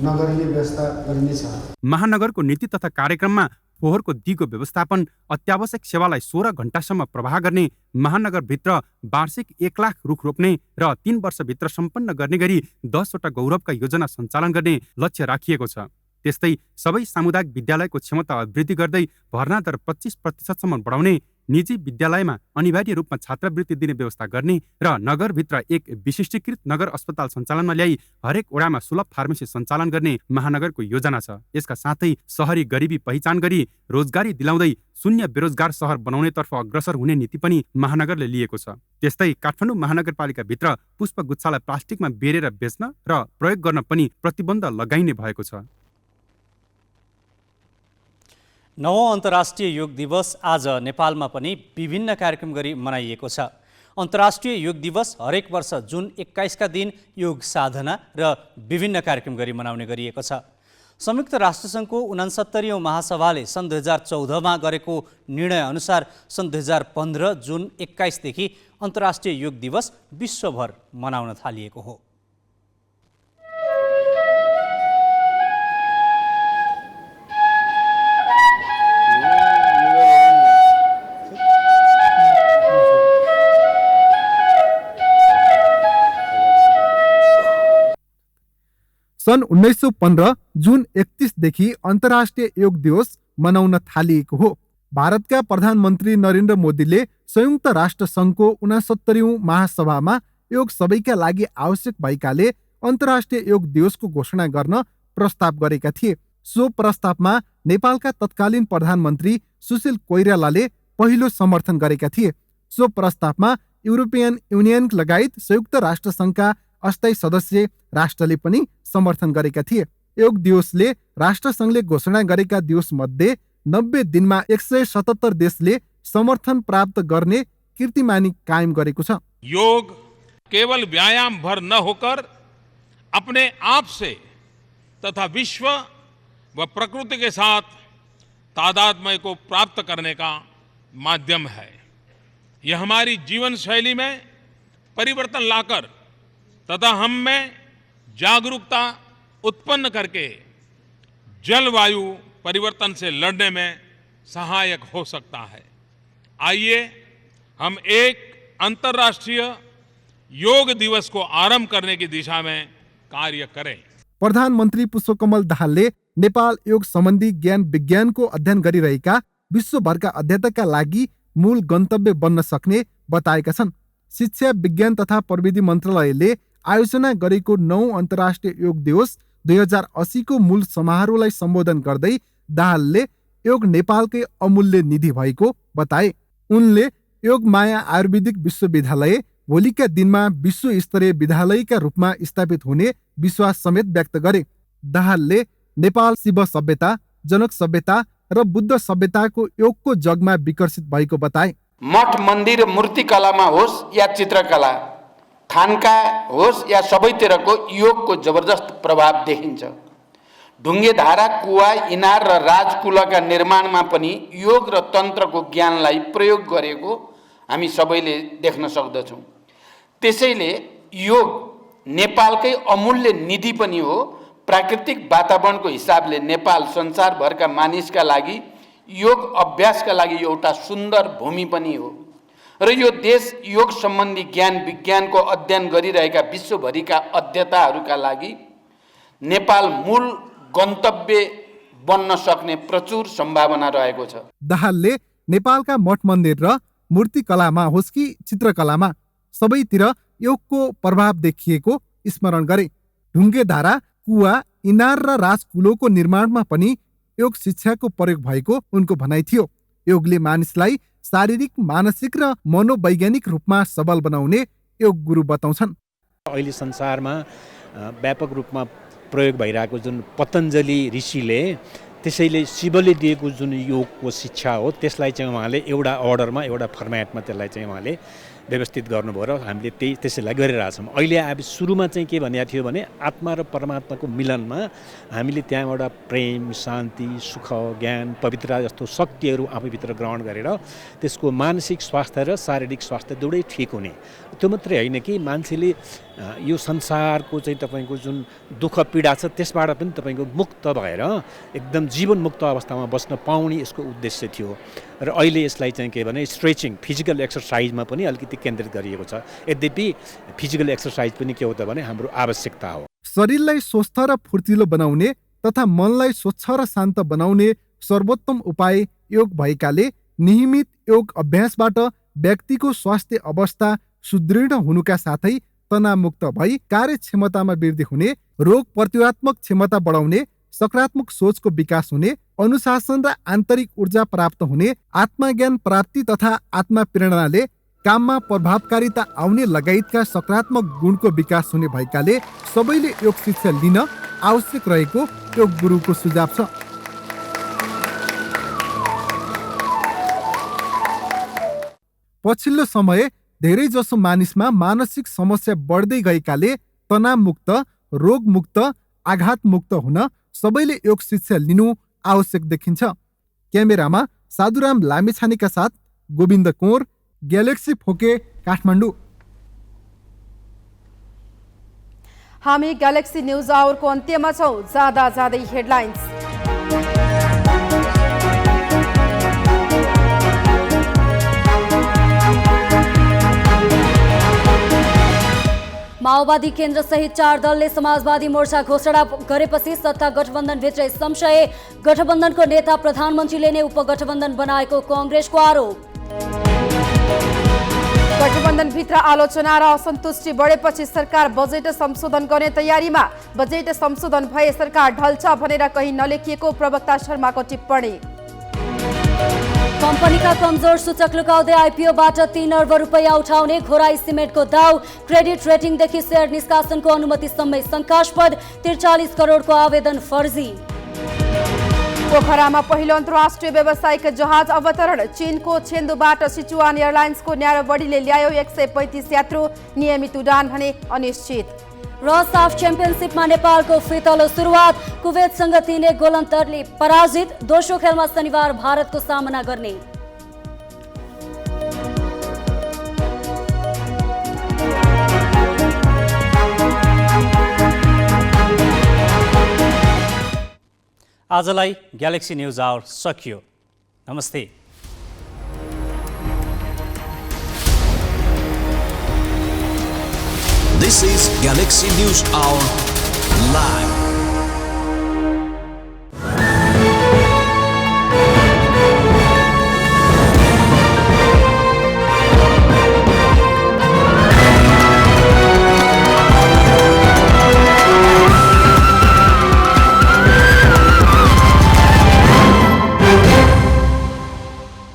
नगरिने व्यवस्था गरिनेछ। महानगरको नीति तथा कार्यक्रममा फोहोरको दिगो व्यवस्थापन, अत्यावश्यक सेवालाई 16 घण्टासम्म प्रवाह गर्ने, महानगरभित्र वार्षिक 1 लाख रुख रोप्ने र 3 वर्षभित्र सम्पन्न गर्ने गरी 10 वटा गौरवका योजना सञ्चालन गर्ने लक्ष्य राखिएको छ। त्यस्तै सबै सामुदायिक विद्यालयको क्षमता अभिवृद्धि गर्दै भर्ना दर 25% बढाउने, निजी विद्यालयमा अनिवार्य रूपमा छात्रवृत्ति दिने व्यवस्था गर्ने र नगरभित्र एक विशिष्टीकृत नगर अस्पताल सञ्चालनमा ल्याई हरेक वडामा सुलभ फार्मेसी सञ्चालन गर्ने महानगरको योजना छ। यसका साथै शहरी गरिबी पहिचान गरी रोजगारी दिलाउँदै शून्य बेरोजगार शहर बनाउनेतर्फ अग्रसर हुने नीति पनि महानगरले लिएको छ। त्यस्तै काठमाडौँ महानगरपालिकाभित्र पुष्पगुच्छालाई प्लास्टिकमा बेरेर बेच्न र प्रयोग गर्न पनि प्रतिबन्ध लगाइने भएको छ। 9औं अन्तर्राष्ट्रिय योग दिवस आज नेपालमा पनि विभिन्न कार्यक्रम गरी मनाइएको छ। अन्तर्राष्ट्रिय योग दिवस हरेक वर्ष जुन 21 का दिन योग साधना र विभिन्न कार्यक्रम गरी मनाउने गरिएको छ। संयुक्त राष्ट्रसङ्घको 69औं महासभाले सन् 2014 गरेको निर्णय अनुसार सन् 2015 जुन 21 देखि अन्तर्राष्ट्रिय योग दिवस विश्वभर मनाउन थालिएको हो। सन् 1915 जुन 31 देखि अन्तर्राष्ट्रिय योग दिवस मनाउन थालिएको हो। भारतका प्रधानमन्त्री नरेन्द्र मोदीले संयुक्त राष्ट्र सङ्घको 69औं महासभामा योग सबैका लागि आवश्यक भएकाले अन्तर्राष्ट्रिय योग दिवसको घोषणा गर्न प्रस्ताव गरेका थिए। सो प्रस्तावमा नेपालका तत्कालीन प्रधानमन्त्री सुशील कोइरालाले पहिलो समर्थन गरेका थिए। सो प्रस्तावमा युरोपियन युनियन लगायत संयुक्त राष्ट्र सङ्घका अस्थायी सदस्य राष्ट्रले पनि समर्थन गरेका थिए। योग दिवसले राष्ट्रसङ्घले घोषणा गरेका दिवस मध्ये 90 दिनमा 177 देशले समर्थन प्राप्त गर्ने कीर्तिमानी कायम गरेको छ। योग केवल व्यायाम भर न होकर अपने आप से तथा विश्व व प्रकृति के साथ तादात्म्य को प्राप्त करने का माध्यम है। यह हमारी जीवन शैली में परिवर्तन लाकर तथा हम में जागरूकता उत्पन्न करके जलवायु परिवर्तन से लड़ने में सहायक हो सकता है। आइए हम एक अंतर्राष्ट्रीय योग दिवस को आरंभ करने की दिशा में कार्य करें। प्रधानमन्त्री पुष्पकमल दाहालले नेपाल योग सम्बन्धी ज्ञान विज्ञानको अध्ययन गरिरहेका विश्वभरका अध्येताका लागि मूल गन्तव्य बन्न सक्ने बताएका छन्। शिक्षा, विज्ञान तथा प्रविधि मन्त्रालयले आयोजना गरेको 9औं अन्तर्राष्ट्रिय योग दिवस 2080 को मूल समारोहलाई सम्बोधन गर्दै दाहालले योग नेपालकै अमूल्य निधि भएको बताए। उनले योग माया आयुर्वेदिक विश्वविद्यालय भोलिका दिनमा विश्व स्तरीय विद्यालयका रूपमा स्थापित हुने विश्वास समेत व्यक्त गरे। दाहालले नेपाल शिव सभ्यता, जनक सभ्यता र बुद्ध सभ्यताको योगको जगमा विकसित भएको बताए। मठ मन्दिर मूर्तिकलामा होस् या चित्रकला, खानका होस् या सबैतिरको योगको जबरजस्त प्रभाव देखिन्छ। ढुङ्गेधारा, कुवा, इनार र राजकुलका निर्माणमा पनि योग र तन्त्रको ज्ञानलाई प्रयोग गरेको हामी सबैले देख्न सक्दछौँ। त्यसैले योग नेपालकै अमूल्य निधि पनि हो। प्राकृतिक वातावरणको हिसाबले नेपाल संसारभरका मानिसका लागि योग अभ्यासका लागि एउटा सुन्दर भूमि पनि हो र यो देश योग सम्बन्धी ज्ञान विज्ञानको अध्ययन गरिरहेका विश्वभरिका अध्येताहरूका लागि नेपाल मूल गन्तव्य बन्न सक्ने प्रचुर सम्भावना रहेको छ। दाहालले नेपालका मठ मन्दिर र मूर्तिकलामा होस् कि चित्रकलामा सबैतिर योगको प्रभाव देखिएको स्मरण गरे। ढुङ्गेधारा, कुवा, इनार र राजकुलोको निर्माणमा पनि योग शिक्षाको प्रयोग भएको उनको भनाइ थियो। योगले मानिसलाई शारीरिक, मानसिक र मनोवैज्ञानिक रूपमा सबल बनाउने योग गुरु बताउँछन्। अहिले संसारमा व्यापक रूपमा प्रयोग भइरहेको जुन पतञ्जलि ऋषिले, त्यसैले शिवले दिएको जुन योगको शिक्षा हो त्यसलाई चाहिँ उहाँले एउटा अर्डरमा, एउटा फर्मेटमा त्यसलाई चाहिँ उहाँले व्यवस्थित गर्नुभयो र हामीले त्यसैलाई गरिरहेछौँ। अहिले अब सुरुमा चाहिँ के भनेको थियो भने आत्मा र परमात्माको मिलनमा हामीले त्यहाँबाट प्रेम, शान्ति, सुख, ज्ञान, पवित्रता जस्तो शक्तिहरू आफैभित्र ग्रहण गरेर त्यसको मानसिक स्वास्थ्य र शारीरिक स्वास्थ्य दुवै ठिक हुने। त्यो मात्रै होइन कि मान्छेले यो संसारको चाहिँ तपाईँको जुन दुःख पीडा छ त्यसबाट पनि तपाईँको मुक्त भएर एकदम जीवन मुक्त अवस्थामा बस्न पाउने यसको उद्देश्य थियो। र अहिले यसलाई चाहिँ के भने स्ट्रेचिङ, फिजिकल एक्सर्साइजमा पनि अलिकति केन्द्रित गरिएको छ। यद्यपि फिजिकल एक्सर्साइज पनि के हो त भने हाम्रो आवश्यकता हो। शरीरलाई स्वस्थ र फुर्तिलो बनाउने तथा मनलाई स्वच्छ र शान्त बनाउने सर्वोत्तम उपाय योग भएकाले नियमित योग अभ्यासबाट व्यक्तिको स्वास्थ्य अवस्था सुदृढ हुनुका साथै तनावमुक्त भई कार्यक्षमतामा वृद्धि हुने, रोग प्रतिरोधात्मक क्षमता बढाउने, सकारात्मक सोचको विकास हुने, अनुशासन र आन्तरिक ऊर्जा प्राप्त हुने, आत्मज्ञान प्राप्ति तथा आत्मा प्रेरणाले काममा प्रभावकारिता आउने लगायतका सकारात्मक गुणको विकास हुने भएकाले सबैले योग शिक्षा लिन आवश्यक रहेको योग गुरुको सुझाव छ। पछिल्लो समय धेरै जसो मानिसमा मानसिक समस्या बढ्दै गएकाले तनावमुक्त, रोगमुक्त, आघातमुक्त हुन सबैले योग शिक्षा लिनु आवश्यक देखिन्छ। क्यामेरामा साधुराम लामेछानेका साथ गोविन्द कोर, ग्यालेक्सी फोके, काठमाडौँ। हामी ग्यालेक्सी न्युज आवरको अन्त्यमा छौँ। जाँदै हेडलाइन्स। माओवादी केन्द्र सहित 4 दलले समाजवादी मोर्चा घोषणा गरेपछि सत्ता गठबन्धनभित्रै संशय, गठबन्धनको नेता प्रधानमन्त्रीले नै उपगठबन्धन बनाएको कांग्रेसको आरोप। गठबन्धनभित्र आलोचना र असन्तुष्टि बढेपछि सरकार बजेट संशोधन गर्ने तयारीमा, बजेट संशोधन भए सरकार ढल्छ भनेर कहीँ नलेखिएको प्रवक्ता शर्माको टिप्पणी। कम्पनीका कमजोर सूचक लुकाउँदै आइपिओबाट 3 अर्ब रुपैयाँ उठाउने घोराई सिमेन्टको दाउ, क्रेडिट रेटिङदेखि शेयर निष्कासनको अनुमतिसम्मै शङ्कास्पद, 43 करोडको आवेदन फर्जी। पोखरामा पहिलो अन्तर्राष्ट्रिय व्यावसायिक जहाज अवतरण, चीनको छेन्दुबाट सिचुवान एयरलाइन्सको न्यारोबडीले ल्यायो 135 यात्रु, नियमित उडान भने अनिश्चित। र साफ च्याम्पियनसिपमा नेपालको फितलो सुरुवात, कुवेतसँग 3-1 गोल अन्तरले पराजित, दोस्रो खेलमा शनिबार भारतको सामना गर्ने। आजलाई ग्यालेक्सी न्युज आवर सकियो। नमस्ते। This is Galaxy News Hour Live.